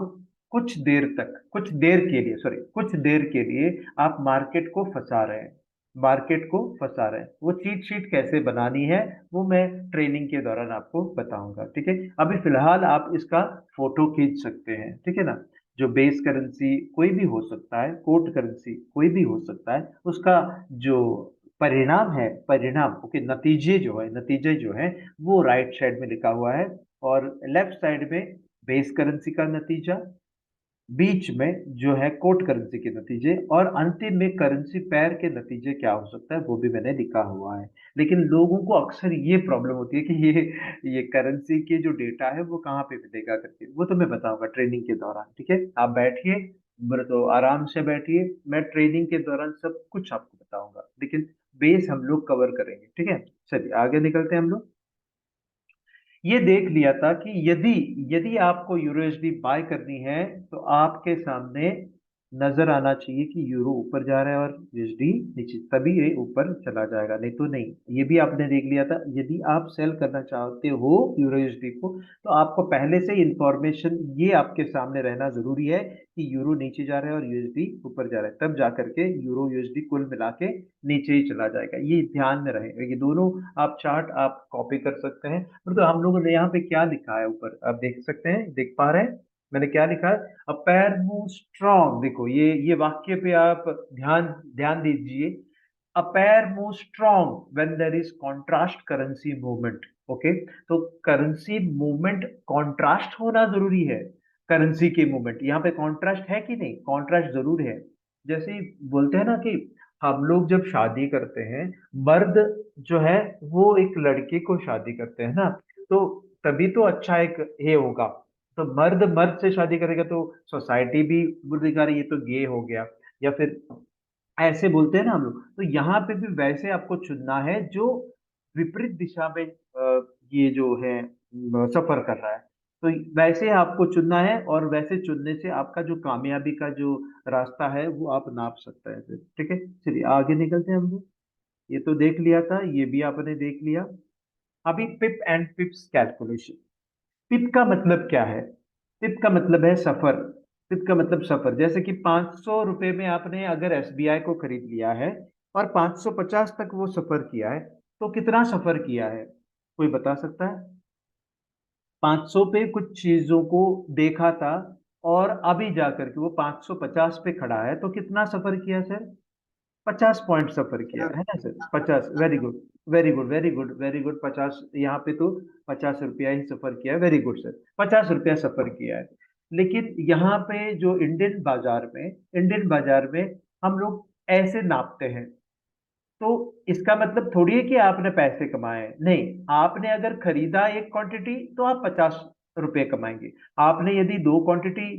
कुछ देर तक, कुछ देर के लिए, सॉरी, कुछ देर के लिए आप मार्केट को फंसा रहे हैं, मार्केट को फंसा रहे हैं। वो चीट शीट कैसे बनानी है, वो मैं ट्रेनिंग के दौरान आपको बताऊंगा। ठीक है, अभी फिलहाल आप इसका फोटो खींच सकते हैं। ठीक है ना? जो बेस करेंसी कोई भी हो सकता है, कोट करेंसी कोई भी हो सकता है, उसका जो परिणाम है, परिणाम, ओके, नतीजे जो है, नतीजे जो है, वो राइट साइड में लिखा हुआ है। और लेफ्ट साइड में बेस करेंसी का नतीजा, बीच में जो है कोट करेंसी के नतीजे, और अंतिम में करेंसी पैर के नतीजे क्या हो सकता है, वो भी मैंने लिखा हुआ है। लेकिन लोगों को अक्सर ये प्रॉब्लम होती है कि ये करेंसी के जो डेटा है वो कहाँ पे मिलेगा करके, वो तो मैं बताऊंगा ट्रेनिंग के दौरान। ठीक है, आप बैठिए, तो आराम से बैठिए, मैं ट्रेनिंग के दौरान सब कुछ आपको बताऊंगा, लेकिन बेस हम लोग कवर करेंगे। ठीक है, चलिए आगे निकलते हैं हम लोग। ये देख लिया था कि यदि यदि आपको यूरोएसडी बाय करनी है तो आपके सामने नजर आना चाहिए कि यूरो ऊपर जा रहा है और यूएसडी नीचे, तभी ये ऊपर चला जाएगा, नहीं तो नहीं। ये भी आपने देख लिया था। यदि आप सेल करना चाहते हो यूरो यूएसडी को, तो आपको पहले से इंफॉर्मेशन ये आपके सामने रहना जरूरी है कि यूरो नीचे जा रहा है और यूएसडी ऊपर जा रहा है, तब जा करके यूरो यूएसडी कुल मिला के नीचे ही चला जाएगा। ये ध्यान में रहे। ये दोनों आप चार्ट आप कॉपी कर सकते हैं। तो हम लोगों ने यहाँ पे क्या लिखा है ऊपर, आप देख सकते हैं, देख पा रहे हैं मैंने क्या लिखा है? A pair move strong. देखो ये वाक्य पे आप ध्यान ध्यान दीजिए। A pair move strong when there is contrast currency movement. Okay, तो करेंसी मूवमेंट कॉन्ट्रास्ट होना जरूरी है। करेंसी की मूवमेंट यहाँ पे कॉन्ट्रास्ट है कि नहीं? कॉन्ट्रास्ट जरूर है। जैसे ही बोलते हैं ना कि हम लोग जब शादी करते हैं, मर्द जो है वो एक लड़के को शादी करते हैं ना, तो तभी तो अच्छा एक ये होगा। तो मर्द मर्द से शादी करेगा तो सोसाइटी भी बोलेगा अरे ये तो गे हो गया, या फिर ऐसे बोलते हैं ना हम लोग। तो यहाँ पे भी वैसे आपको चुनना है जो विपरीत दिशा में ये जो है सफर कर रहा है। तो वैसे आपको चुनना है, और वैसे चुनने से आपका जो कामयाबी का जो रास्ता है वो आप नाप सकते हैं फिर। ठीक है, चलिए आगे निकलते हैं हम लोग। ये तो देख लिया था, ये भी आपने देख लिया। अभी पिप एंड पिप्स कैलकुलेशन। पिप का मतलब क्या है? पिप का मतलब है सफर। पिप का मतलब सफर। जैसे कि 500 रुपए में आपने अगर एसबीआई को खरीद लिया है और 550 तक वो सफर किया है, तो कितना सफर किया है? कोई बता सकता है? 500 पे कुछ चीजों को देखा था और अभी जाकर के वो 550 पे खड़ा है, तो कितना सफर किया सर? 50 पॉइंट सफर किया है ना sir? 50। Very good, very good, very good, very good. 50 यहाँ पे तो 50 रुपया ही सफर किया है। वेरी गुड सर, 50 रुपया सफर किया है। लेकिन यहाँ पे जो इंडियन बाजार में हम लोग ऐसे नापते हैं। तो इसका मतलब थोड़ी है कि आपने पैसे कमाए, नहीं। आपने अगर खरीदा एक क्वांटिटी तो आप 50 रुपए कमाएंगे। आपने यदि दो क्वांटिटी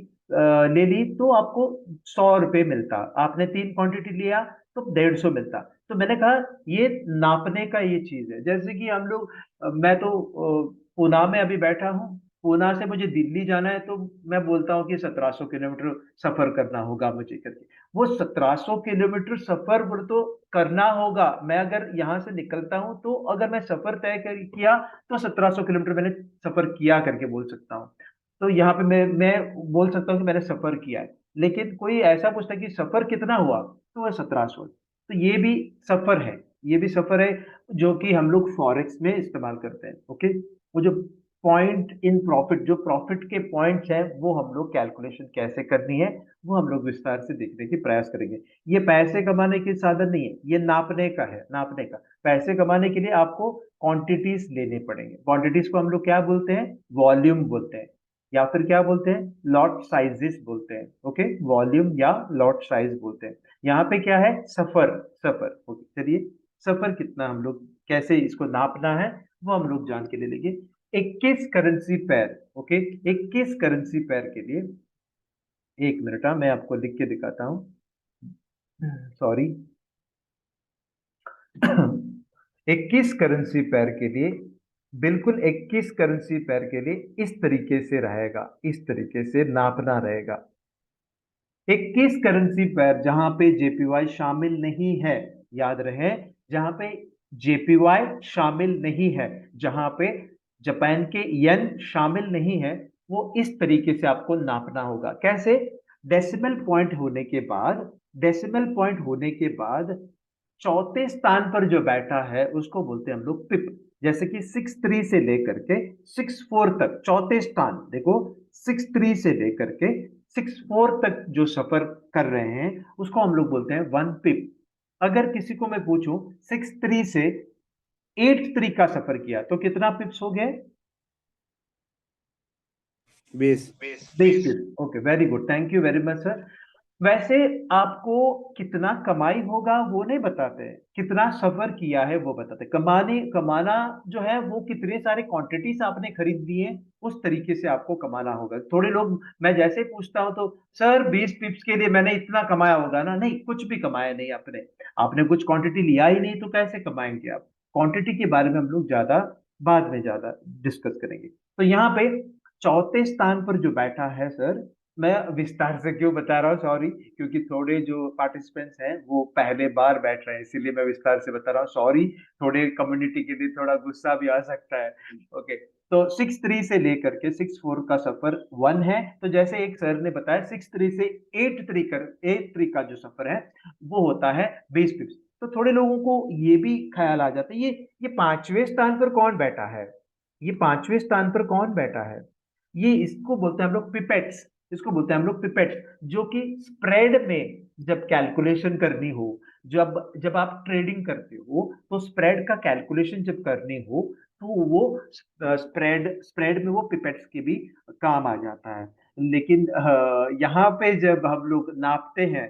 ले ली तो आपको 100 रुपए मिलता। आपने तीन क्वांटिटी लिया तो 150 मिलता। तो मैंने कहा ये नापने का ये चीज है। जैसे कि हम लोग मैं तो पूना में अभी बैठा हूँ। पूना से मुझे दिल्ली जाना है तो मैं बोलता हूँ कि 1700 किलोमीटर सफर करना होगा मुझे करके। वो 1700 किलोमीटर सफर तो करना होगा। मैं अगर यहाँ से निकलता हूँ तो अगर मैं सफर किया तो 1700 किलोमीटर मैंने सफर किया करके बोल सकता हूँ। तो यहाँ पे मैं बोल सकता हूँ कि मैंने सफर किया है। लेकिन कोई ऐसा पूछता है कि सफर कितना हुआ, तो वह 1700। तो ये भी सफर है, ये भी सफर है, जो कि हम लोग फॉरेक्स में इस्तेमाल करते हैं। ओके, वो जो पॉइंट इन प्रॉफिट, जो प्रॉफिट के पॉइंट्स हैं, वो हम लोग कैलकुलेशन कैसे करनी है वो हम लोग विस्तार से देखने की प्रयास करेंगे। ये पैसे कमाने के साधन नहीं है, ये नापने का है, नापने का। पैसे कमाने के लिए आपको क्वांटिटीज लेने पड़ेंगे। क्वांटिटीज को हम लोग क्या बोलते हैं? वॉल्यूम बोलते हैं, या फिर क्या बोलते हैं? लॉट साइजेस बोलते हैं। ओके, वॉल्यूम या लॉट साइज बोलते हैं। यहाँ पे क्या है? सफर। सफर। ओके, चलिए सफर कितना हम लोग कैसे इसको नापना है वो हम लोग जान के ले लेंगे। 21 करेंसी पैर। ओके, 21 करेंसी पैर के लिए, एक मिनट, मैं आपको लिख के दिखाता हूँ। सॉरी। 21 करेंसी पैर के लिए, बिल्कुल 21 करेंसी पैर के लिए इस तरीके से रहेगा, इस तरीके से नापना रहेगा। 21 करेंसी पैर जहां पे जेपीवाई शामिल नहीं है, याद रहे, जहां पे जेपीवाई शामिल नहीं है, जहां पे जापान के येन शामिल नहीं है, वो इस तरीके से आपको नापना होगा। कैसे? डेसिमल पॉइंट होने के बाद, डेसिमल पॉइंट होने के बाद चौथे स्थान पर जो बैठा है उसको बोलते हैं हम लोग पिप। जैसे कि 63 से लेकर के 64 तक, चौथे स्थान देखो, 63 से लेकर के 64 तक जो सफर कर रहे हैं उसको हम लोग बोलते हैं 1 पिप। अगर किसी को मैं पूछूं 63 से 83 का सफर किया तो कितना पिप्स हो गए? 20। 20 पिप्स। Okay, very good, thank you very much sir. वैसे आपको कितना कमाई होगा वो नहीं बताते, कितना सफर किया है वो बताते। कमाना जो है वो कितने सारे क्वांटिटीज आपने खरीद लिए उस तरीके से आपको कमाना होगा। थोड़े लोग, मैं जैसे पूछता हूं तो सर 20 पिप्स के लिए मैंने इतना कमाया होगा ना? नहीं, कुछ भी कमाया नहीं आपने। आपने कुछ क्वांटिटी लिया ही नहीं तो कैसे कमाएंगे आप? क्वांटिटी के बारे में हम लोग ज्यादा बाद में ज्यादा डिस्कस करेंगे। तो यहाँ पे चौथे स्थान पर जो बैठा है सर, मैं विस्तार से क्यों बता रहा हूँ, सॉरी, क्योंकि थोड़े जो पार्टिसिपेंट्स हैं वो पहले बार बैठ रहे हैं, इसीलिए मैं विस्तार से बता रहा हूँ। सॉरी, थोड़े कम्युनिटी के लिए थोड़ा गुस्सा भी आ सकता है। ओके, तो 63 से लेकर के 64 का सफर 1 है। तो जैसे एक सर ने बताया 63 से 83 का जो सफर है वो होता है 20 पिप्स। तो थोड़े लोगों को ये भी ख्याल आ जाता है, ये पांचवें स्थान पर कौन बैठा है? ये पांचवें स्थान पर कौन बैठा है? ये इसको बोलते हैं हम लोग पिपेट्स। इसको बोलते हैं हम लोग पिपेट्स, जो कि स्प्रेड में जब कैलकुलेशन करनी हो, जब जब आप ट्रेडिंग करते हो तो स्प्रेड का कैलकुलेशन जब करनी हो तो वो स्प्रेड स्प्रेड में वो पिपेट्स के भी काम आ जाता है। लेकिन यहाँ पे जब हम लोग नापते हैं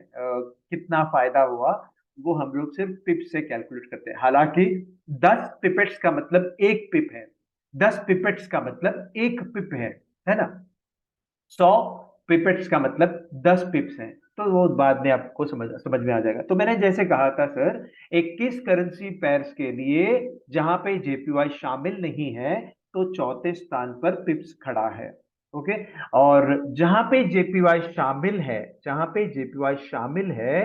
कितना फायदा हुआ वो हम लोग सिर्फ पिप से कैलकुलेट करते हैं। हालांकि 10 पिपेट्स का मतलब एक पिप है, 10 पिपेट्स का मतलब एक पिप है ना। 100 पिपेट्स का मतलब 10 पिप्स हैं, तो वो बाद में आपको समझ में आ जाएगा। तो मैंने जैसे कहा था सर, 21 करेंसी पेयर्स के लिए जहां पे जेपीवाई शामिल नहीं है तो चौथे स्थान पर पिप्स खड़ा है। ओके, और जहां पे जेपीवाई शामिल है, जहां पे जेपीवाई शामिल है,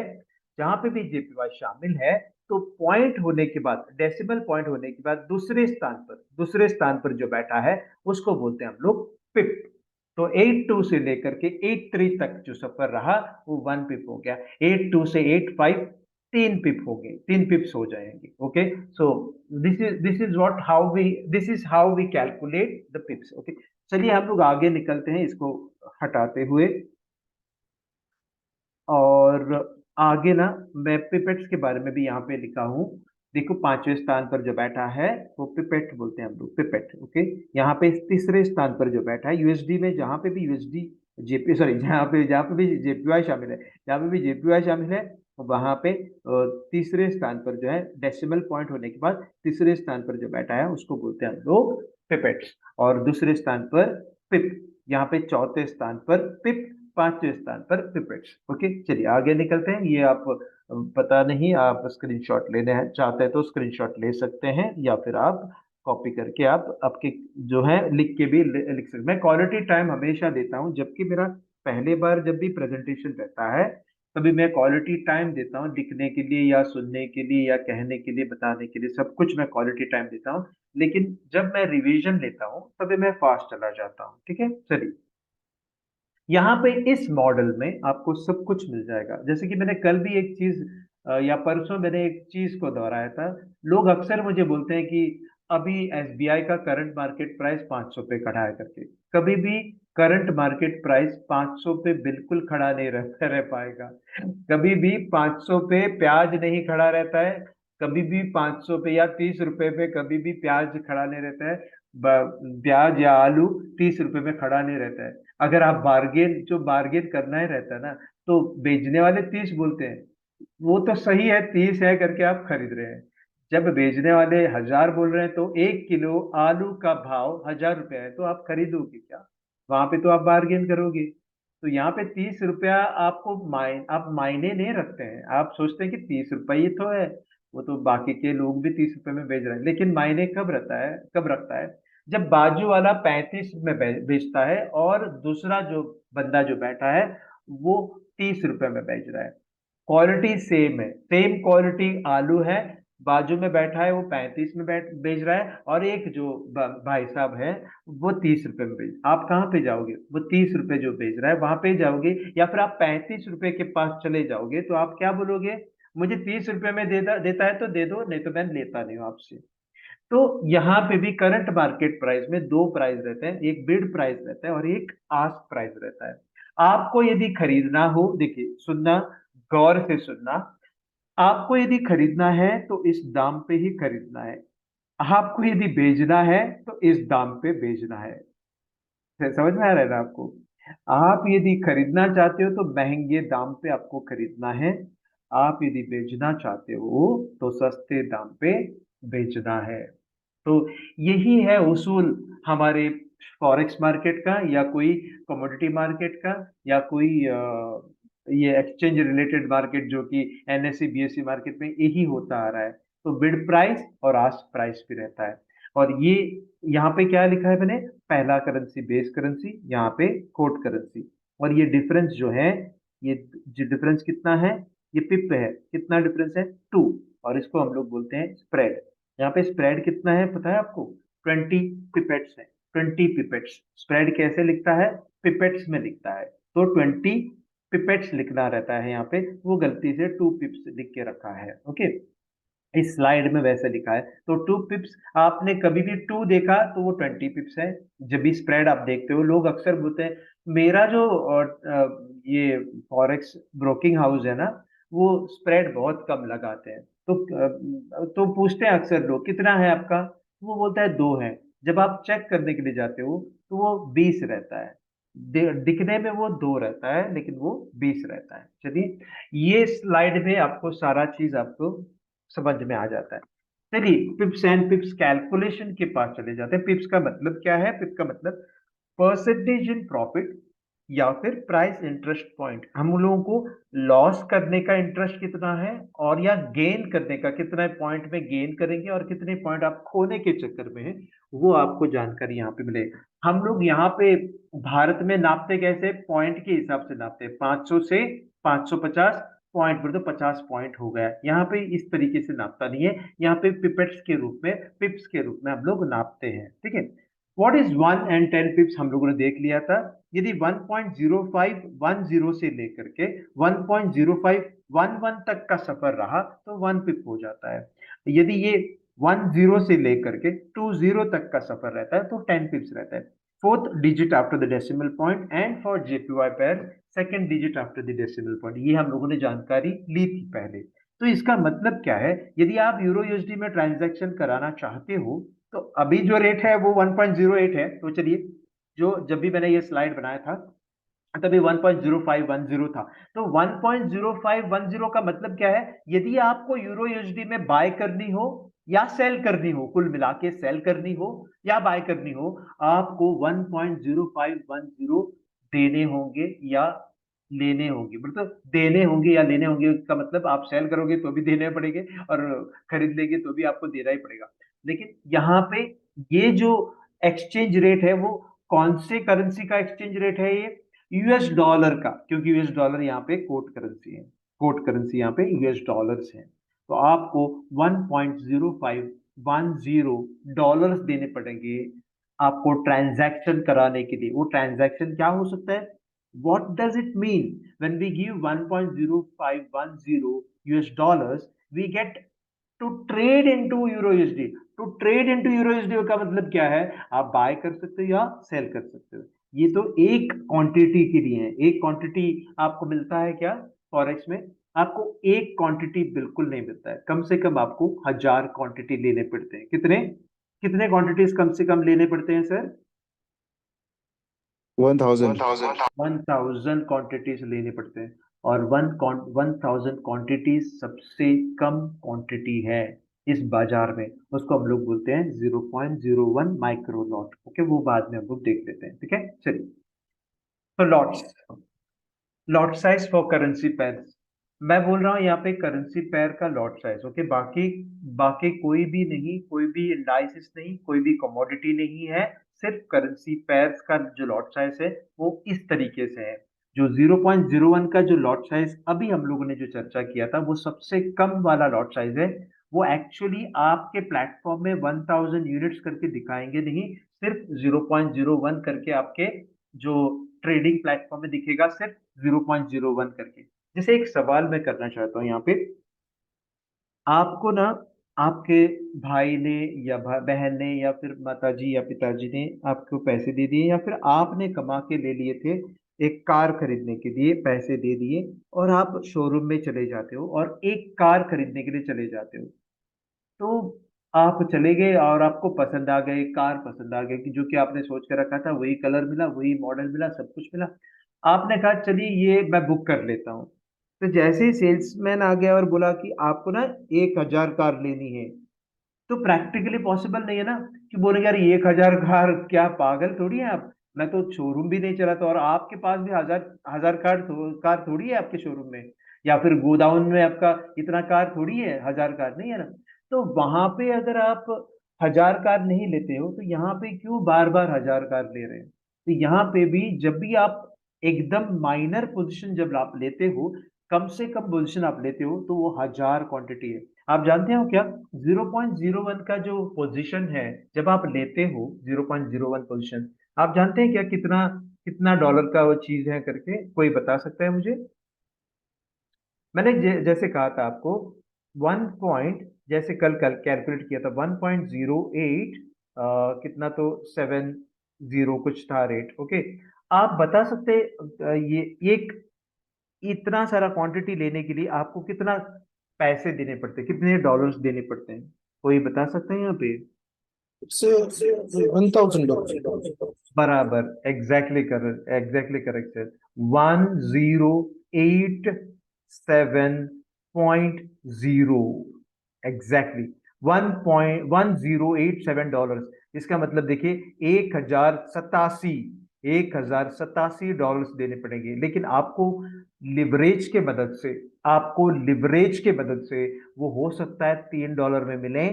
जहां पे भी जेपीवाई शामिल है, तो पॉइंट होने के बाद, डेसिमल पॉइंट होने के बाद दूसरे स्थान पर जो बैठा है उसको बोलते हैं हम लोग पिप। तो 82 से लेकर के 83 तक जो सफर रहा वो 1 पिप हो गया। 82 से 85 3 पिप हो गए, 3 पिप्स हो जाएंगे। Okay, so this is how we calculate the pips. Okay, चलिए हम लोग आगे निकलते हैं इसको हटाते हुए। और आगे ना मैं पिपेट्स के बारे में भी यहाँ पे लिखा हूँ। देखो 5वें स्थान पर जो बैठा है वो पिपेट बोलते हैं हम लोग, पिपेट। ओके, यहाँ पे तीसरे स्थान पर जो बैठा है यूएसडी में, जहाँ पे भी यूएसडी जेपी सॉरी जहाँ पे भी जेपीवाई शामिल है, जहाँ पे भी जेपीवाई शामिल है वहां पे तीसरे स्थान पर जो है डेसिमल पॉइंट होने के बाद तीसरे स्थान पर जो बैठा है उसको बोलते हैं हम लोग पिपेट्स। और दूसरे स्थान पर पिप, यहाँ पे चौथे स्थान पर पिप, 5वें स्थान पर पिपेट्स। ओके, चलिए आगे निकलते हैं। ये आप पता नहीं, आप स्क्रीनशॉट लेने हैं चाहते हैं तो स्क्रीनशॉट ले सकते हैं, या फिर आप कॉपी करके आप आपके जो है लिख के भी लिख सकते हैं। मैं क्वालिटी टाइम हमेशा देता हूँ, जबकि मेरा पहले बार जब भी प्रेजेंटेशन रहता है तभी मैं क्वालिटी टाइम देता हूँ लिखने के लिए या सुनने के लिए या कहने के लिए, बताने के लिए, सब कुछ मैं क्वालिटी टाइम देता हूँ। लेकिन जब मैं रिवीजन लेता हूँ तभी मैं फास्ट चला जाता हूँ। ठीक है, चलिए यहाँ पे इस मॉडल में आपको सब कुछ मिल जाएगा। जैसे कि मैंने कल भी एक चीज या परसों मैंने एक चीज को दोहराया था। लोग अक्सर मुझे बोलते हैं कि अभी एसबीआई का करंट मार्केट प्राइस 500 पे खड़ा है करके। कभी भी करंट मार्केट प्राइस 500 पे बिल्कुल खड़ा नहीं रह पाएगा। कभी भी 500 पे प्याज नहीं खड़ा रहता है, कभी भी 500 पे या 30 रुपए पे कभी भी प्याज खड़ा नहीं रहता है। प्याज या आलू 30 रुपए में खड़ा नहीं रहता है। अगर आप बार्गेन करना ही रहता है ना, तो बेचने वाले 30 बोलते हैं, वो तो सही है 30 है करके आप खरीद रहे हैं। जब बेचने वाले 1000 बोल रहे हैं तो 1 किलो आलू का भाव 1000 रुपया है, तो आप खरीदोगे क्या? वहां पे तो आप बार्गेन करोगे। तो यहाँ पे 30 रुपया आपको आप मायने नहीं रखते हैं, आप सोचते हैं कि 30 रुपये ही तो है, वो तो बाकी के लोग भी 30 रुपए में बेच रहे हैं। लेकिन मायने कब रखता है? जब बाजू वाला 35 में बेचता है और दूसरा जो बंदा जो बैठा है वो 30 रुपए में बेच रहा है। क्वालिटी सेम है, सेम क्वालिटी आलू है, बाजू में बैठा है वो 35 में बेच रहा है, और एक जो भाई साहब है वो 30 रुपए में बेच। आप कहाँ पे जाओगे? वो 30 रुपए जो बेच रहा है वहां पे जाओगे, या फिर आप 35 रुपए के पास चले जाओगे तो आप क्या बोलोगे? मुझे 30 रुपए में देता है तो दे दो, नहीं तो मैं लेता नहीं हूँ आपसे। तो यहाँ पे भी करंट मार्केट प्राइस में दो प्राइस रहते हैं, एक बिड प्राइस रहता है और एक आस्क प्राइस रहता है। आपको यदि खरीदना हो, देखिए सुनना, गौर से सुनना, आपको यदि खरीदना है तो इस दाम पे ही खरीदना है, आपको यदि बेचना है तो इस दाम पे बेचना है। समझ में आ रहा है ना आपको? आप यदि खरीदना चाहते हो तो महंगे दाम पे आपको खरीदना है, आप यदि बेचना चाहते हो तो सस्ते दाम पे बेचना है। तो यही है उसूल हमारे फॉरेक्स मार्केट का, या कोई कमोडिटी मार्केट का, या कोई ये एक्सचेंज रिलेटेड मार्केट जो कि एनएससी बीएससी मार्केट में यही होता आ रहा है। तो बिड प्राइस और आस्क प्राइस भी रहता है। और ये यहाँ पे क्या लिखा है मैंने? पहला करेंसी बेस करेंसी, यहाँ पे कोट करेंसी। और ये डिफरेंस जो है, ये जो डिफरेंस कितना है, ये पिप है, कितना डिफरेंस है? 2। और इसको हम लोग बोलते हैं स्प्रेड। यहाँ पे स्प्रेड कितना है पता है आपको? 20 पिपेट्स है, 20 पिपेट्स। स्प्रेड कैसे लिखता है? पिपेट्स में लिखता है, तो 20 पिपेट्स लिखना रहता है यहाँ पे, वो गलती से 2 पिप्स लिख के रखा है। ओके, इस स्लाइड में वैसे लिखा है, तो 2 पिप्स। आपने कभी भी 2 देखा तो वो 20 पिप्स है। जब भी स्प्रेड आप देखते हो, लोग अक्सर बोलते हैं मेरा जो ये फॉरेक्स ब्रोकिंग हाउस है ना, वो स्प्रेड बहुत कम लगाते हैं। तो पूछते हैं अक्सर लोग कितना है आपका, वो बोलता है 2 है। जब आप चेक करने के लिए जाते हो तो वो 20 रहता है। दिखने में वो 2 रहता है लेकिन वो 20 रहता है। चलिए, ये स्लाइड में आपको सारा चीज आपको समझ में आ जाता है। चलिए, पिप्स एंड पिप्स कैलकुलेशन के पास चले जाते हैं। पिप्स का मतलब क्या है? पिप का मतलब परसेंटेज इन प्रॉफिट या फिर प्राइस इंटरेस्ट पॉइंट। हम लोगों को लॉस करने का इंटरेस्ट कितना है और या गेन करने का, कितना पॉइंट में गेन करेंगे और कितने पॉइंट आप खोने के चक्कर में है, वो आपको जानकारी यहाँ पे मिलेगी। हम लोग यहाँ पे भारत में नापते कैसे? पॉइंट के हिसाब से नापते हैं। 500 से 550 पॉइंट पर, तो 50 पॉइंट हो गया। यहाँ पे इस तरीके से नापता नहीं है, यहाँ पे पिपेट्स के रूप में, पिप्स के रूप में हम लोग नापते हैं। ठीक है, व्हाट इज 1 एंड 10 पिप्स हम लोगों ने देख लिया था। यदि 1.0510 से लेकर के 1.0511 तक का सफर रहा तो 1 पिप हो जाता है। यदि ये 10 से लेकर के 20 तक का सफर रहता है तो 10 पिप्स रहता है। Fourth digit after the decimal point and for JPY pair second digit after the decimal point, ये हम लोगों ने जानकारी ली थी पहले। तो इसका मतलब क्या है? यदि आप यूरो यूएसडी में ट्रांजैक्शन कराना चाहते हो तो अभी जो रेट है वो 1.08 है। तो चलिए, जो जब भी मैंने ये स्लाइड बनाया था तभी 1.0510 था। तो 1.0510 का मतलब क्या है? यदि आपको यूरो यूएसडी में बाय करनी हो या सेल करनी हो, कुल मिला के सेल करनी हो या बाय करनी हो, आपको 1.0510 देने होंगे या लेने होंगे। मतलब देने होंगे या लेने होंगे का मतलब आप सेल करोगे तो भी देने पड़ेंगे और खरीद लेंगे तो भी आपको देना ही पड़ेगा। लेकिन यहाँ पे ये जो एक्सचेंज रेट है वो कौन से करेंसी का एक्सचेंज रेट है? ये यूएस डॉलर का, क्योंकि यूएस डॉलर यहाँ पे कोट करेंसी है। कोट करेंसी यहाँ पे यूएस डॉलर्स है। तो आपको 1.0510 डॉलर्स देने पड़ेंगे आपको ट्रांजैक्शन कराने के लिए। वो ट्रांजैक्शन क्या हो सकता है? What does it mean when we give 1.0510 US dollars? We get to trade into Euro USD. To trade into Euro USD का मतलब क्या है? आप बाय कर सकते हो या सेल कर सकते हो। ये तो एक क्वांटिटी के लिए है। एक क्वांटिटी आपको मिलता है क्या फॉरेक्स में? आपको एक क्वांटिटी बिल्कुल नहीं मिलता है। कम से कम आपको 1000 क्वांटिटी लेने पड़ते हैं। कितने कितने क्वांटिटीज कम से कम लेने पड़ते हैं सर? 1000. 1000 क्वांटिटीज लेने पड़ते हैं। और 1000 क्वांटिटीज सबसे कम क्वांटिटी है इस बाजार में। उसको हम लोग बोलते हैं 0.01 माइक्रो लॉट। ओके, वो बाद में हम लोग देख लेते हैं। ठीक है, चलिए। तो lot size for currency pairs, मैं बोल रहा हूँ यहाँ पे करेंसी पेयर का लॉट साइज। ओके, बाकी बाकी कोई भी नहीं, कोई भी इंडाइसिस नहीं, कोई भी कमोडिटी नहीं है। सिर्फ करेंसी पेयर्स का जो लॉट साइज है वो इस तरीके से है। जो 0.01 का जो लॉट साइज अभी हम लोगों ने जो चर्चा किया था वो सबसे कम वाला लॉट साइज है। वो एक्चुअली आपके प्लेटफॉर्म में 1000 यूनिट्स करके दिखाएंगे नहीं, सिर्फ 0.01 करके आपके जो ट्रेडिंग प्लेटफॉर्म में दिखेगा, सिर्फ 0.01 करके। जैसे एक सवाल मैं करना चाहता हूँ यहाँ पे, आपको ना आपके भाई ने या बहन ने या फिर माताजी या पिताजी ने आपको पैसे दे दिए या फिर आपने कमा के ले लिए थे, एक कार खरीदने के लिए पैसे दे दिए और आप शोरूम में चले जाते हो और एक कार खरीदने के लिए चले जाते हो। तो आप चले गए और आपको पसंद आ गए, कार पसंद आ गई कि जो कि आपने सोच कर रखा था, वही कलर मिला, वही मॉडल मिला, सब कुछ मिला। आपने कहा चलिए ये मैं बुक कर लेता हूँ। तो जैसे ही सेल्समैन आ गया और बोला कि आपको ना 1000 कार लेनी है, तो प्रैक्टिकली पॉसिबल नहीं है ना कि बोलेंगे यार 1000 कार, क्या पागल थोड़ी है आप? मैं तो शोरूम भी नहीं चलाता और आपके पास भी हजार हजार कार थोड़ी है आपके शोरूम में, या फिर गोडाउन में आपका इतना कार थोड़ी है, 1000 कार नहीं है ना। तो वहां पे अगर आप 1000 कार नहीं लेते हो तो यहाँ पे क्यों बार बार 1000 कार ले रहे हैं? तो यहाँ पे भी जब भी आप एकदम माइनर पोजीशन जब आप लेते हो, कम से कम पोजीशन आप लेते हो, तो वो 1000 क्वांटिटी है। आप जानते हो क्या 0.01 का जो पोजीशन है जब आप लेते हो 0.01 पोजीशन, आप जानते हैं क्या कितना कितना डॉलर का वो चीज है करके? कोई बता सकता है मुझे? मैंने जैसे कहा था आपको 1 पॉइंट, जैसे कल कल कैलकुलेट किया था 1.08 कितना तो 70 कुछ था रेट। ओके, आप बता सकते ये एक इतना सारा क्वांटिटी लेने के लिए आपको कितना पैसे देने पड़ते हैं, कितने डॉलर्स देने पड़ते हैं? कोई बता सकते हैं यहाँ पे? It's $1,000. बराबर, exactly correct, exactly correct sir. 1087.0, exactly 1.1087 dollar. इसका मतलब देखिए 1087 देने पड़ेंगे, लेकिन आपको लिवरेज के मदद से, आपको लिवरेज के मदद से वो हो सकता है $3 में मिले,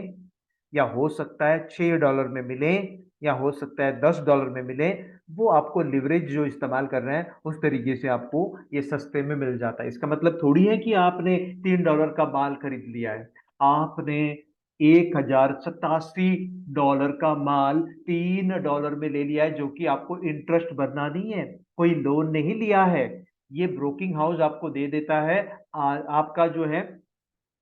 या हो सकता है $6 में मिले, या हो सकता है $10 में मिले। वो आपको लिवरेज जो इस्तेमाल कर रहे हैं उस तरीके से आपको ये सस्ते में मिल जाता है। इसका मतलब थोड़ी है कि आपने $3 का माल खरीद लिया है, आपने $1087 का माल $3 में ले लिया है, जो कि आपको इंटरेस्ट भरना नहीं है, कोई लोन नहीं लिया है। ये ब्रोकिंग हाउस आपको दे देता है आपका जो है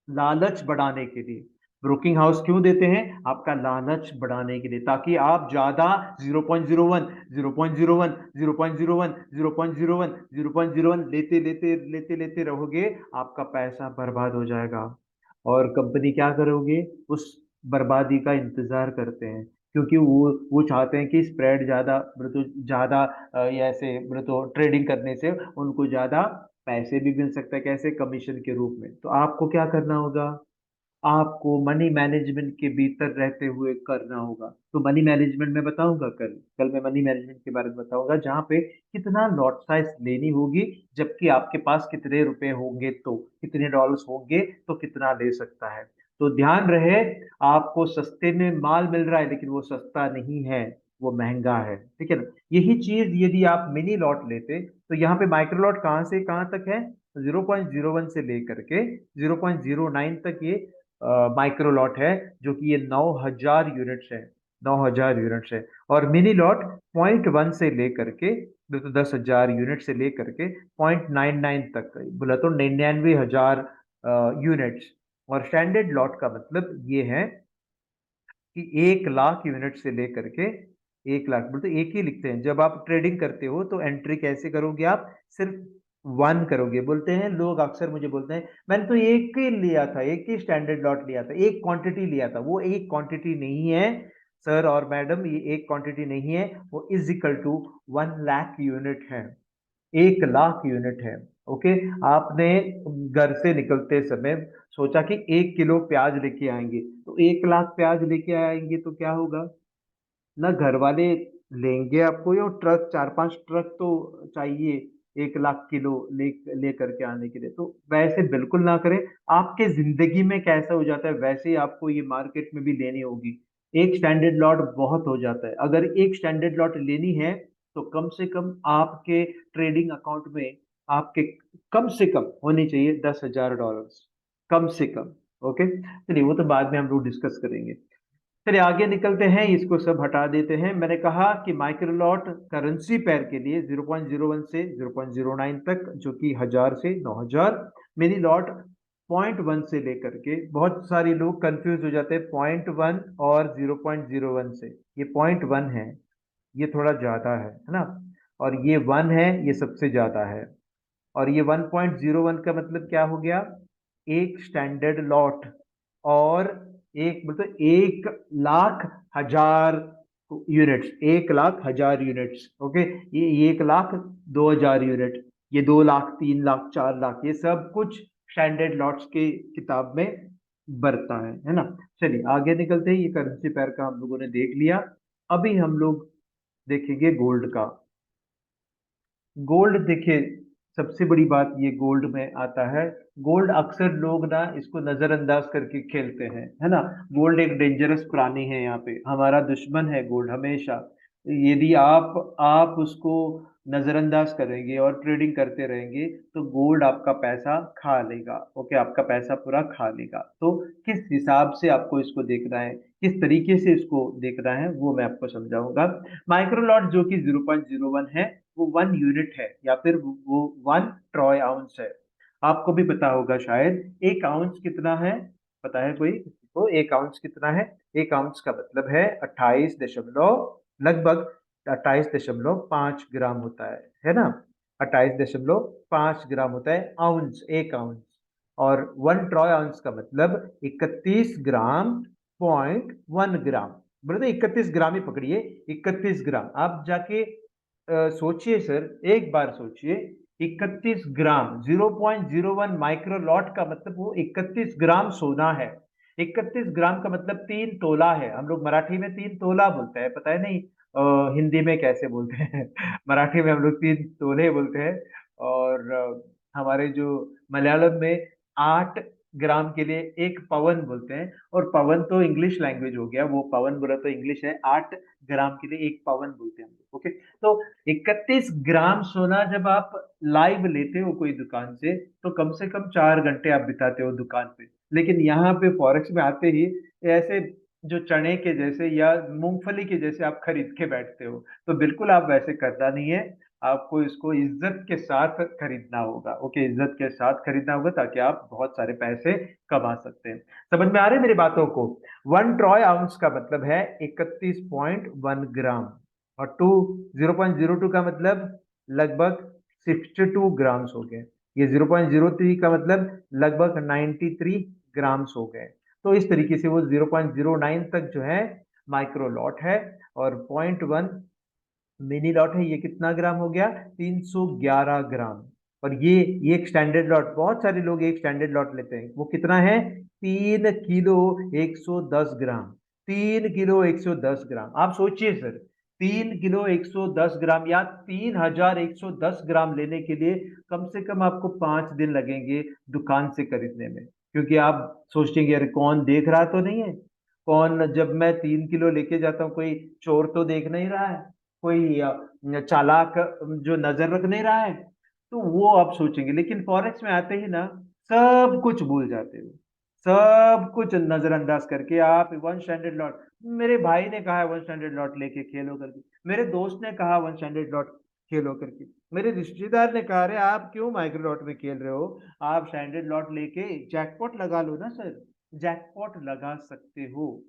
लालच बढ़ाने के लिए। ब्रोकिंग हाउस क्यों देते हैं? आपका लालच बढ़ाने के लिए, ताकि आप ज्यादा 0.01 0.01 0.01 0.01 0.01 लेते लेते लेते लेते रहोगे, आपका पैसा बर्बाद हो जाएगा। और कंपनी क्या करोगे? उस बर्बादी का इंतजार करते हैं, क्योंकि वो चाहते हैं कि स्प्रेड ज्यादा, तो ज्यादा या ऐसे तो ट्रेडिंग करने से उनको ज्यादा पैसे भी मिल सकता है, कैसे? कमीशन के रूप में। तो आपको क्या करना होगा? आपको मनी मैनेजमेंट के भीतर रहते हुए करना होगा। तो मनी मैनेजमेंट में बताऊंगा, कल कल मैं मनी मैनेजमेंट के बारे में बताऊंगा, जहां पे कितना लॉट साइज लेनी होगी, जबकि आपके पास कितने रुपए होंगे, तो कितने डॉलर्स होंगे तो कितना ले सकता है। तो ध्यान रहे, आपको सस्ते में माल मिल रहा है, लेकिन वो सस्ता नहीं है, वो महंगा है, ठीक है ना? यही चीज यदि आप मिनी लॉट लेते, तो यहाँ पे माइक्रो लॉट कहाँ से कहाँ तक है? 0.01 से लेकर के 0.09 तक ये माइक्रो लॉट है, जो कि ये 9000 यूनिट्स है, 9000 यूनिट्स है। और मिनी लॉट 0.1 से लेकर के, तो 10,000 यूनिट से लेकर के 0.99 तक, बोला तो 99,000 यूनिट्स। और स्टैंडर्ड लॉट का मतलब ये है कि 1 लाख यूनिट से लेकर के 1 लाख, बोलते एक ही लिखते हैं। जब आप ट्रेडिंग करते हो तो एंट्री कैसे करोगे? आप सिर्फ वन करोगे। बोलते हैं लोग, अक्सर मुझे बोलते हैं, मैंने तो एक ही लिया था, एक ही स्टैंडर्ड लॉट लिया था, एक क्वांटिटी लिया था। वो एक क्वांटिटी नहीं है सर और मैडम, ये एक क्वांटिटी नहीं है, वो is equal to 1 lakh unit है, 1 लाख यूनिट है। ओके, आपने घर से निकलते समय सोचा कि 1 किलो प्याज लेके आएंगे, तो 1 लाख प्याज लेके आएंगे तो क्या होगा? ना घर वाले लेंगे आपको, या ट्रक, 4-5 ट्रक तो चाहिए 1 लाख किलो ले करके आने के लिए। तो वैसे बिल्कुल ना करें। आपके जिंदगी में कैसा हो जाता है, वैसे ही आपको ये मार्केट में भी लेनी होगी। एक स्टैंडर्ड लॉट बहुत हो जाता है। अगर एक स्टैंडर्ड लॉट लेनी है, तो कम से कम आपके ट्रेडिंग अकाउंट में आपके कम से कम होने चाहिए $10,000, कम से कम। ओके, चलिए वो तो बाद में हम लोग डिस्कस करेंगे। चलिए आगे निकलते हैं, इसको सब हटा देते हैं। मैंने कहा कि माइक्रोलॉट करेंसी पेयर के लिए 0.01 से 0.09 तक, जो कि 1000 से 9000। मिनी लॉट 0.1 से लेकर के, बहुत सारे लोग कंफ्यूज हो जाते हैं 0.1 और 0.01 से। ये 0.1 है, ये थोड़ा ज्यादा है ना? और ये 1 है, ये सबसे ज्यादा है। और ये 1.01 का मतलब क्या हो गया? एक स्टैंडर्ड लॉट, और एक मतलब 1 lakh 1000 units, 1 lakh 1000 units. Okay, ये 1 लाख 2000 यूनिट, ये 2 लाख 3 लाख 4 लाख, ये सब कुछ स्टैंडर्ड लॉट्स के किताब में बरता है ना? चलिए आगे निकलते हैं। ये करेंसी पेयर का हम लोगों ने देख लिया। अभी हम लोग देखेंगे गोल्ड का। गोल्ड देखिए, सबसे बड़ी बात ये गोल्ड में आता है, गोल्ड अक्सर लोग ना इसको नजरअंदाज करके खेलते हैं, है ना? गोल्ड एक डेंजरस प्राणी है, यहाँ पे हमारा दुश्मन है गोल्ड हमेशा। यदि आप उसको नजरअंदाज करेंगे और ट्रेडिंग करते रहेंगे, तो गोल्ड आपका पैसा खा लेगा। ओके, आपका पैसा पूरा खा लेगा। तो किस हिसाब से आपको इसको देखना है, किस तरीके से इसको देखना है, वो मैं आपको समझाऊंगा। माइक्रोलॉट जो कि 0.01 है, वो 1 यूनिट है, या फिर वो 1 ट्रॉय आउंस है। आपको भी पता होगा शायद 1 आउंस कितना है? पता है कोई किसी को 1 आउंस कितना है? 1 आउंस का मतलब है 28 दशमलव, लगभग 28.5 ग्राम होता है ना? 28.5 ग्राम होता है आउंस, 1 आउंस। और 1 ट्रॉय आउंस का मतलब 31 ग्राम, 0.1 ग्राम। बोले तो 31 ग्राम ही पकड़िए, 31 ग्राम। आप जाके सोचिए सर, एक बार सोचिए, 31 ग्राम 0.01 माइक्रोलॉट का मतलब वो 31 ग्राम सोना है। 31 ग्राम का मतलब 3 तोला है। हम लोग मराठी में 3 तोला बोलते हैं, पता है नहीं हिंदी में कैसे बोलते हैं। मराठी में हम लोग 3 तोले बोलते हैं, और हमारे जो मलयालम में 8 ग्राम के लिए 1 पवन बोलते हैं। और पवन तो इंग्लिश लैंग्वेज हो गया, वो पवन बोला तो इंग्लिश है, 8 ग्राम के लिए 1 पवन बोलते हैं हम लोग। ओके, तो 31 ग्राम सोना जब आप लाइव लेते हो कोई दुकान से, तो कम से कम 4 घंटे आप बिताते हो दुकान पे। लेकिन यहाँ पे फॉरेक्स में आते ही ऐसे जो चने के जैसे या मूंगफली के जैसे आप खरीद के बैठते हो, तो बिल्कुल आप वैसे करना नहीं है। आपको इसको इज्जत के साथ खरीदना होगा। ओके, इज्जत के साथ खरीदना होगा ताकि आप बहुत सारे पैसे कमा सकते हैं। समझ में आ रही है मेरी बातों को? 1 ट्रॉय आउंस का मतलब है 31.1 ग्राम, और 0.02 का मतलब लगभग 62 ग्राम्स हो गए। ये 0.03 का मतलब लगभग 93 ग्राम्स हो गए। तो इस तरीके से वो 0.09 तक जो है माइक्रोलॉट है, और 0.1 मिनी लॉट है। ये कितना ग्राम हो गया? 311 ग्राम। और ये एक स्टैंडर्ड लॉट, बहुत सारे लोग एक स्टैंडर्ड लॉट लेते हैं, वो कितना है? 3 किलो 110 ग्राम। 3 किलो 110 ग्राम। आप सोचिए सर, 3 किलो 110 ग्राम या 3110 ग्राम लेने के लिए कम से कम आपको 5 दिन लगेंगे दुकान से खरीदने में। क्योंकि आप सोचेंगे अरे कौन देख रहा तो नहीं है, कौन, जब मैं 3 किलो लेके जाता हूँ कोई चोर तो देख नहीं रहा है, कोई चालाक जो नजर रख नहीं रहा है, तो वो आप सोचेंगे। लेकिन फॉरेक्स में आते ही ना सब कुछ भूल जाते हो, सब कुछ नजरअंदाज करके आप वन स्टैंडर्ड लॉट, मेरे भाई ने कहा है वन स्टैंडर्ड लॉट लेके खेलो करके, मेरे दोस्त ने कहा वन स्टैंडर्ड लॉट खेलो करके, मेरे रिश्तेदार ने कहा अरे आप क्यों माइक्रो लॉट में खेल रहे हो, आप स्टैंडर्ड लॉट लेके जैकपॉट लगा लो ना सर। जैकपॉट लगा सकते हो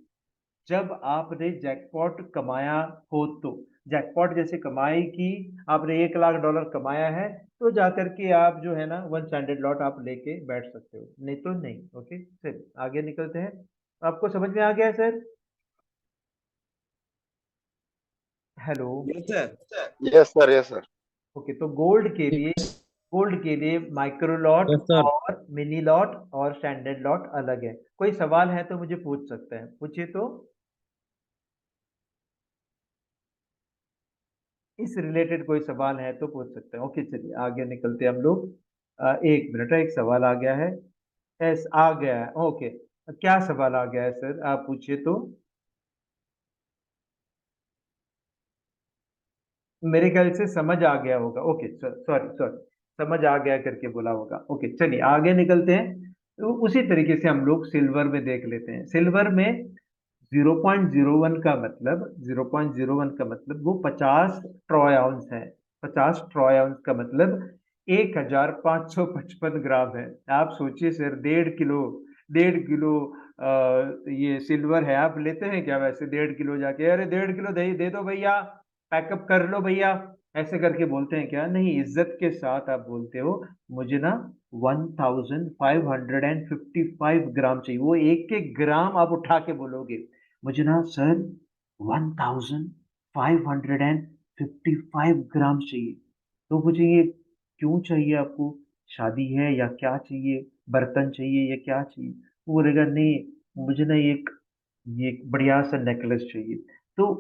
जब आपने जैकपॉट कमाया हो तो। जैकपॉट जैसे कमाई की, आपने $1 लाख कमाया है, तो जाकर के आप जो है ना वन स्टैंडर्ड लॉट आप लेके बैठ सकते हो, नहीं तो नहीं। ओके, चलिए आगे निकलते हैं। आपको समझ में आ गया sir? Hello. Yes, sir. Yes, sir. Yes, sir. Okay, तो गोल्ड के लिए माइक्रो लॉट यस सर। और मिनी लॉट और स्टैंडर्ड लॉट अलग है। कोई सवाल है तो मुझे पूछ सकते हैं, पूछिए तो। इस रिलेटेड कोई सवाल है तो पूछ सकते हैं। ओके, चलिए आगे निकलते हैं हम लोग। 1 मिनट, एक सवाल आ गया है। यस, आ गया है। ओके, क्या सवाल आ गया है सर, आप पूछिए तो। मेरे ख्याल से समझ आ गया होगा। ओके, सॉरी सॉरी, समझ आ गया करके बोला होगा। ओके, चलिए आगे निकलते हैं। तो उसी तरीके से हम लोग सिल्वर में देख लेते हैं। सिल्वर में 0.01 का मतलब, 0.01 का मतलब वो 50 ट्रॉय आउंस है। 50 ट्रॉय आउंस का मतलब 1555 ग्राम है। आप सोचिए सर, 1.5 किलो, 1.5 किलो ये सिल्वर है। आप लेते हैं क्या वैसे 1.5 किलो जाके, अरे 1.5 किलो दे दो भैया, पैकअप कर लो भैया, ऐसे करके बोलते हैं क्या? नहीं, इज्जत के साथ आप बोलते हो मुझे ना 1555 ग्राम चाहिए। वो एक एक ग्राम आप उठा के बोलोगे मुझे ना सर 1555 ग्राम चाहिए। तो मुझे ये क्यों चाहिए आपको? शादी है या क्या चाहिए? बर्तन चाहिए या क्या चाहिए? वो बोलेगा नहीं, मुझे ना ये एक बढ़िया सा नेकलेस चाहिए। तो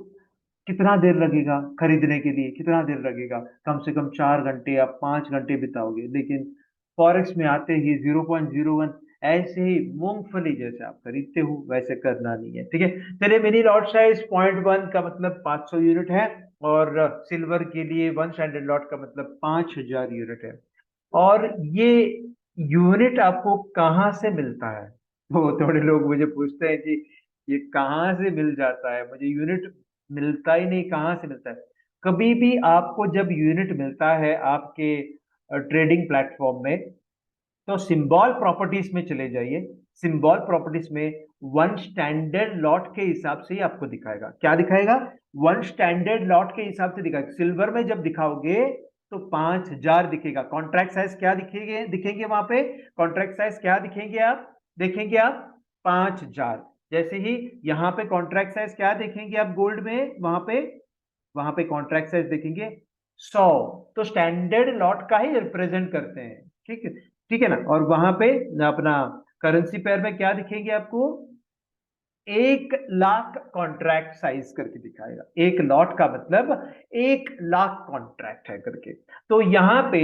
कितना देर लगेगा खरीदने के लिए? कितना देर लगेगा? कम से कम 4 घंटे या 5 घंटे बिताओगे। लेकिन फॉरेक्स में आते ही 0.01 ऐसे ही मूंगफली जैसे आप खरीदते हो वैसे करना नहीं है। ठीक है, चलिए मिनी लॉट साइज 0.1 का मतलब 500 यूनिट है, और सिल्वर के लिए वन स्टैंडर्ड लॉट का मतलब 5000 यूनिट है। और ये यूनिट आपको कहाँ से मिलता है? तो थोड़े लोग मुझे पूछते हैं कि ये कहाँ से मिल जाता है, मुझे यूनिट मिलता ही नहीं, कहाँ से मिलता है? कभी भी आपको जब यूनिट मिलता है आपके ट्रेडिंग प्लेटफॉर्म में, तो सिंबल प्रॉपर्टीज में चले जाइए। सिंबल प्रॉपर्टीज में वन स्टैंडर्ड लॉट के हिसाब से ही आपको दिखाएगा। क्या दिखाएगा? वन स्टैंडर्ड लॉट के हिसाब से दिखाएगा। सिल्वर में जब दिखाओगे तो 5000 दिखेगा। कॉन्ट्रैक्ट साइज क्या दिखेंगे वहां पे? कॉन्ट्रैक्ट साइज क्या दिखेंगे आप? देखेंगे आप 5000। जैसे ही यहाँ पे कॉन्ट्रैक्ट साइज क्या देखेंगे आप गोल्ड में, वहां पे कॉन्ट्रैक्ट साइज देखेंगे 100, तो स्टैंडर्ड लॉट का ही रिप्रेजेंट करते हैं, ठीक है ना। और वहां पे अपना करेंसी पेयर में क्या दिखेंगे आपको, 1 लाख कॉन्ट्रैक्ट साइज करके दिखाएगा, 1 लॉट का मतलब 1 लाख कॉन्ट्रैक्ट है करके। तो यहाँ पे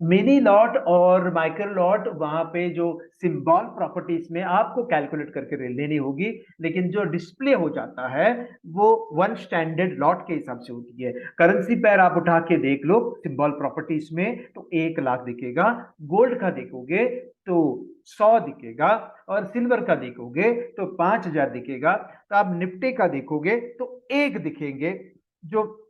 मिनी लॉट और माइक्रो लॉट वहां पे जो सिंबल प्रॉपर्टीज में आपको कैलकुलेट करके लेनी होगी, लेकिन जो डिस्प्ले हो जाता है वो वन स्टैंडर्ड लॉट के हिसाब से होती है। करेंसी पेयर आप उठा के देख लो सिंबल प्रॉपर्टीज में तो 1 लाख दिखेगा, गोल्ड का देखोगे तो 100 दिखेगा, और सिल्वर का देखोगे तो 5000 दिखेगा। तो आप निफ्टी का देखोगे तो 1 दिखेंगे। जो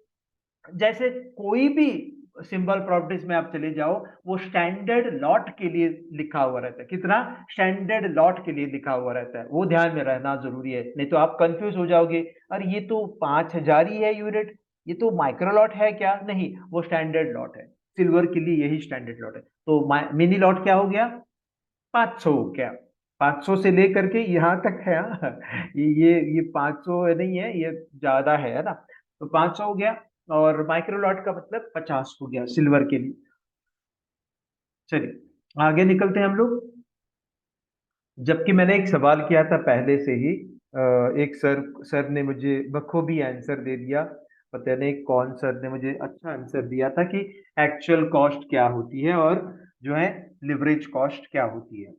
जैसे कोई भी सिंबल प्रॉपर्टीज में आप चले जाओ वो स्टैंडर्ड लॉट के लिए लिखा हुआ रहता है, कितना स्टैंडर्ड लॉट के लिए लिखा हुआ रहता है, वो ध्यान में रहना जरूरी है, नहीं तो आप कंफ्यूज हो जाओगे। और ये तो 5000 ही है यूनिट, ये तो माइक्रो लॉट है क्या, नहीं वो स्टैंडर्ड लॉट है, सिल्वर के लिए यही स्टैंडर्ड लॉट है। तो मिनी लॉट क्या हो गया, 500 हो गया, 500 से लेकर के यहाँ तक है। हाँ, ये 500 नहीं है, ये ज्यादा है ना, तो 500 हो गया। और माइक्रो लॉट का मतलब 50 हो गया सिल्वर के लिए। चलिए आगे निकलते हैं हम लोग। जबकि मैंने एक सवाल किया था पहले से ही, एक सर ने मुझे बखूबी आंसर दे दिया, पता नहीं कौन सर ने मुझे अच्छा आंसर दिया था कि एक्चुअल कॉस्ट क्या होती है और जो है लिवरेज कॉस्ट क्या होती है।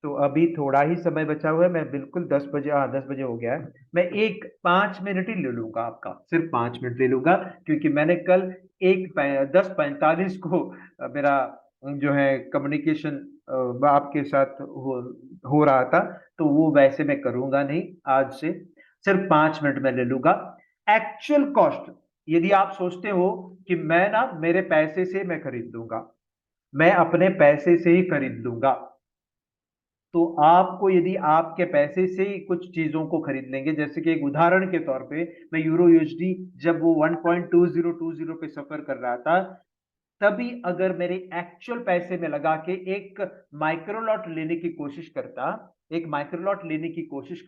तो अभी थोड़ा ही समय बचा हुआ है, मैं बिल्कुल 10 बजे, हाँ 10 बजे हो गया है, मैं 5 मिनट ही ले लूंगा आपका, सिर्फ 5 मिनट ले लूंगा, क्योंकि मैंने कल 10:45 को मेरा जो है कम्युनिकेशन आपके साथ हो रहा था, तो वो वैसे मैं करूंगा नहीं आज से, सिर्फ 5 मिनट में ले लूंगा। एक्चुअल कॉस्ट, यदि आप सोचते हो कि मैं ना मेरे पैसे से मैं खरीद लूंगा, मैं अपने पैसे से ही खरीद लूंगा, तो आपको यदि आपके पैसे से ही कुछ चीजों को खरीद लेंगे, जैसे कि एक उदाहरण के तौर पे मैं यूरो यूएसडी जब वो 1.2020 पे सफर कर रहा था, तभी अगर मेरे एक्चुअल पैसे में लगा के एक माइक्रोलॉट लेने की कोशिश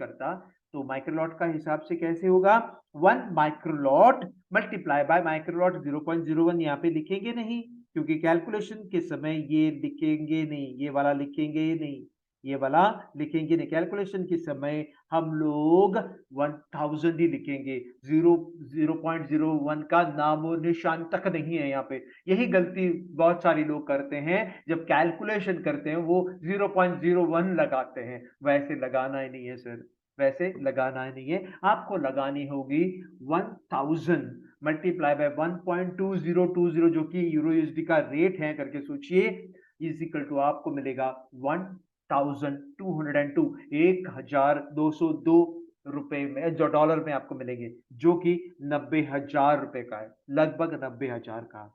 करता, तो माइक्रोलॉट का हिसाब से कैसे होगा, 1 माइक्रोलॉट मल्टीप्लाई बाय माइक्रोलॉट 0.01, यहाँ पे लिखेंगे नहीं क्योंकि कैलकुलेशन के समय ये लिखेंगे नहीं, ये वाला लिखेंगे नहीं, ये वाला लिखेंगे नहीं, कैलकुलेशन के समय हम लोग 1000 ही लिखेंगे, 0.01 का नामो निशान तक नहीं है यहाँ पे। यही गलती बहुत सारे लोग करते हैं, जब कैलकुलेशन करते हैं वो 0.01 लगाते हैं, वैसे लगाना ही नहीं है सर, वैसे लगाना ही नहीं है, आपको लगानी होगी 1000 मल्टीप्लाई बाय 1.2020 जो कि यूरो यूएसडी का रेट है करके सोचिए, इज इक्वल टू आपको मिलेगा 1202, 1202 रुपए में, जो डॉलर में आपको मिलेंगे, जो कि 90,000 रुपए का है, लगभग 90,000 का।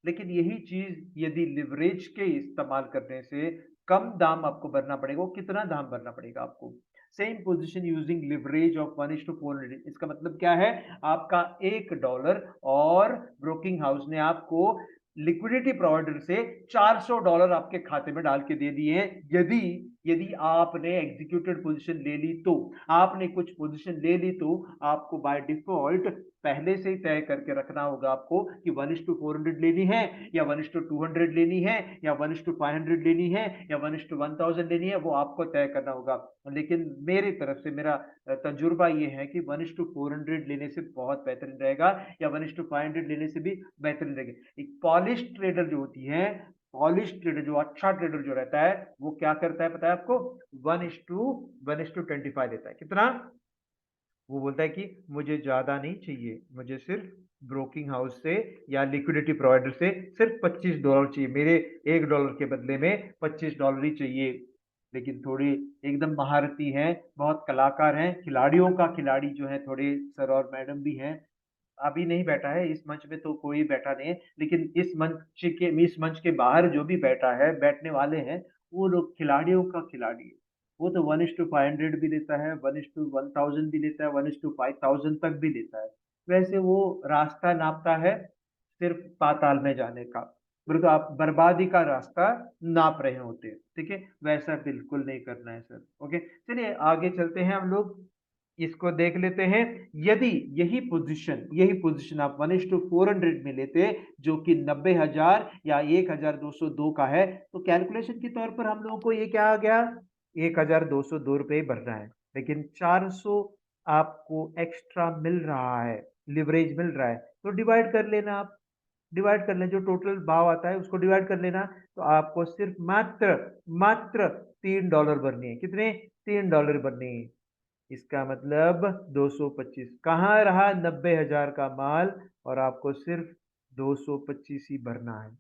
लेकिन यही चीज यदि लिवरेज के इस्तेमाल करने से कम दाम आपको भरना पड़ेगा, वो कितना दाम भरना पड़ेगा आपको, same position using leverage of 1:400, इसका मतलब क्या है, आपका $1 और ब्रोकिंग हाउस ने आपको लिक्विडिटी प्रोवाइडर से $400 आपके खाते में डाल के दे दिए हैं। यदि यदि आपने एग्जीक्यूटेड पोजीशन ले ली, तो आपने कुछ पोजीशन ले ली, तो आपको बाय डिफॉल्ट पहले से ही तय करके रखना होगा आपको कि 1:400 लेनी है या 1:200 लेनी है या 1:500 लेनी है या 1:1000 लेनी है, वो आपको तय करना होगा। लेकिन मेरी तरफ से मेरा तजुर्बा ये है कि 1:400 लेने से बहुत बेहतरीन रहेगा, या 1:500 लेने से भी बेहतरीन रहेगा। एक पॉलिश ट्रेडर जो होती है, पॉलिश ट्रेडर जो अच्छा ट्रेडर जो रहता है, वो क्या करता है पता है आपको, 1:25 देता है। कितना, वो बोलता है कि मुझे ज्यादा नहीं चाहिए, मुझे सिर्फ ब्रोकिंग हाउस से या लिक्विडिटी प्रोवाइडर से सिर्फ $25 चाहिए, मेरे $1 के बदले में $25 ही चाहिए। लेकिन थोड़ी एकदम महारती हैं, बहुत कलाकार हैं, खिलाड़ियों का खिलाड़ी जो है, थोड़े सर और मैडम भी हैं, अभी नहीं बैठा है इस मंच में, तो कोई बैठा नहीं है, लेकिन इस मंच के बाहर जो भी बैठा है, बैठने वाले हैं, वो लोग खिलाड़ियों का खिलाड़ी है। वो तो 1:500 भी लेता है, 1:1000 भी लेता है, 1:5000 तक भी लेता है। वैसे वो रास्ता नापता है सिर्फ पाताल में जाने का, बोले तो आप बर्बादी का रास्ता नाप रहे होते हैं, ठीक है, वैसा बिल्कुल नहीं करना है सर। ओके, चलिए आगे चलते हैं हम लोग, इसको देख लेते हैं। यदि यही पोजीशन आप 1:400 में लेते, जो कि 90,000 या 1,202 का है, तो कैलकुलेशन के तौर पर हम लोगों को ये क्या आ गया, 1,202 रुपये ही भरना है। लेकिन 400 आपको एक्स्ट्रा मिल रहा है, लिवरेज मिल रहा है, तो डिवाइड कर लेना, आप डिवाइड कर लें, जो टोटल भाव आता है उसको डिवाइड कर लेना, तो आपको सिर्फ मात्र $3 भरनी है। कितने? $3 भरनी है। इसका मतलब 225 कहाँ रहा, 90,000 का माल, और आपको सिर्फ 225 ही भरना है।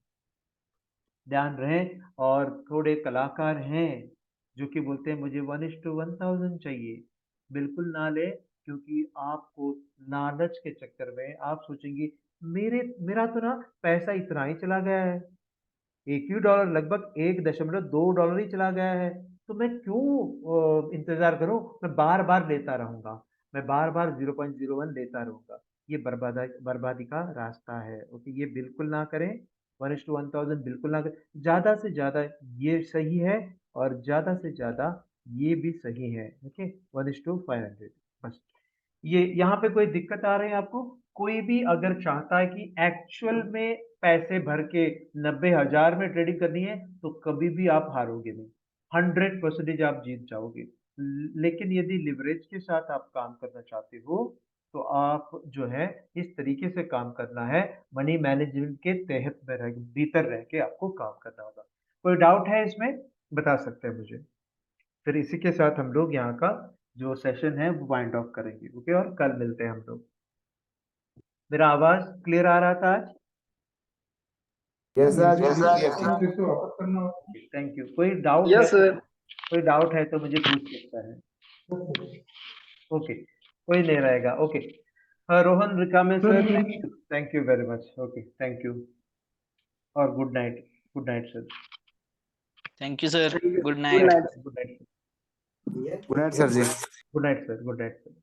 ध्यान रहे। और थोड़े कलाकार हैं जो कि बोलते हैं मुझे 1:1000 चाहिए, बिल्कुल ना ले, क्योंकि आपको लालच के चक्कर में आप सोचेंगे मेरा तो ना पैसा इतना ही चला गया है, एक ही डॉलर, लगभग $1.2 ही चला गया है, तो मैं क्यों इंतजार करूं, मैं बार बार लेता रहूंगा, मैं बार बार 0.01 लेता रहूंगा। ये बर्बादी का रास्ता है। ओके, ये बिल्कुल ना करें, 1:1000 बिल्कुल ना करें। ज्यादा से ज्यादा ये सही है, और ज्यादा से ज्यादा ये भी सही है। ओके, 1:500 बस। ये यहाँ पे कोई दिक्कत आ रही है आपको? कोई भी अगर चाहता है कि एक्चुअल में पैसे भर के 90,000 में ट्रेडिंग करनी है, तो कभी भी आप हारोगे नहीं, 100% आप जीत जाओगे। लेकिन यदि लिवरेज के साथ आप काम करना चाहते हो, तो आप जो है इस तरीके से काम करना है, मनी मैनेजमेंट के तहत में भीतर रह के आपको काम करना होगा। कोई डाउट है इसमें, बता सकते हैं मुझे। फिर इसी के साथ हम लोग यहाँ का जो सेशन है वो वाइंड ऑफ करेंगे। ओके, और कल मिलते हैं हम लोग। मेरा आवाज क्लियर आ रहा था आज? Yes sir. Thank you. कोई डाउट है? Yes, sir. कोई डाउट है तो मुझे पूछ सकता है। ओके, कोई नहीं रहेगा। Okay, Rohan Rikame sir, thank you very much. Okay, thank you, और good night. Good night sir. Thank you sir, good good night. Night, good night, good night sir ji. Good night sir, good night sir.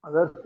अगर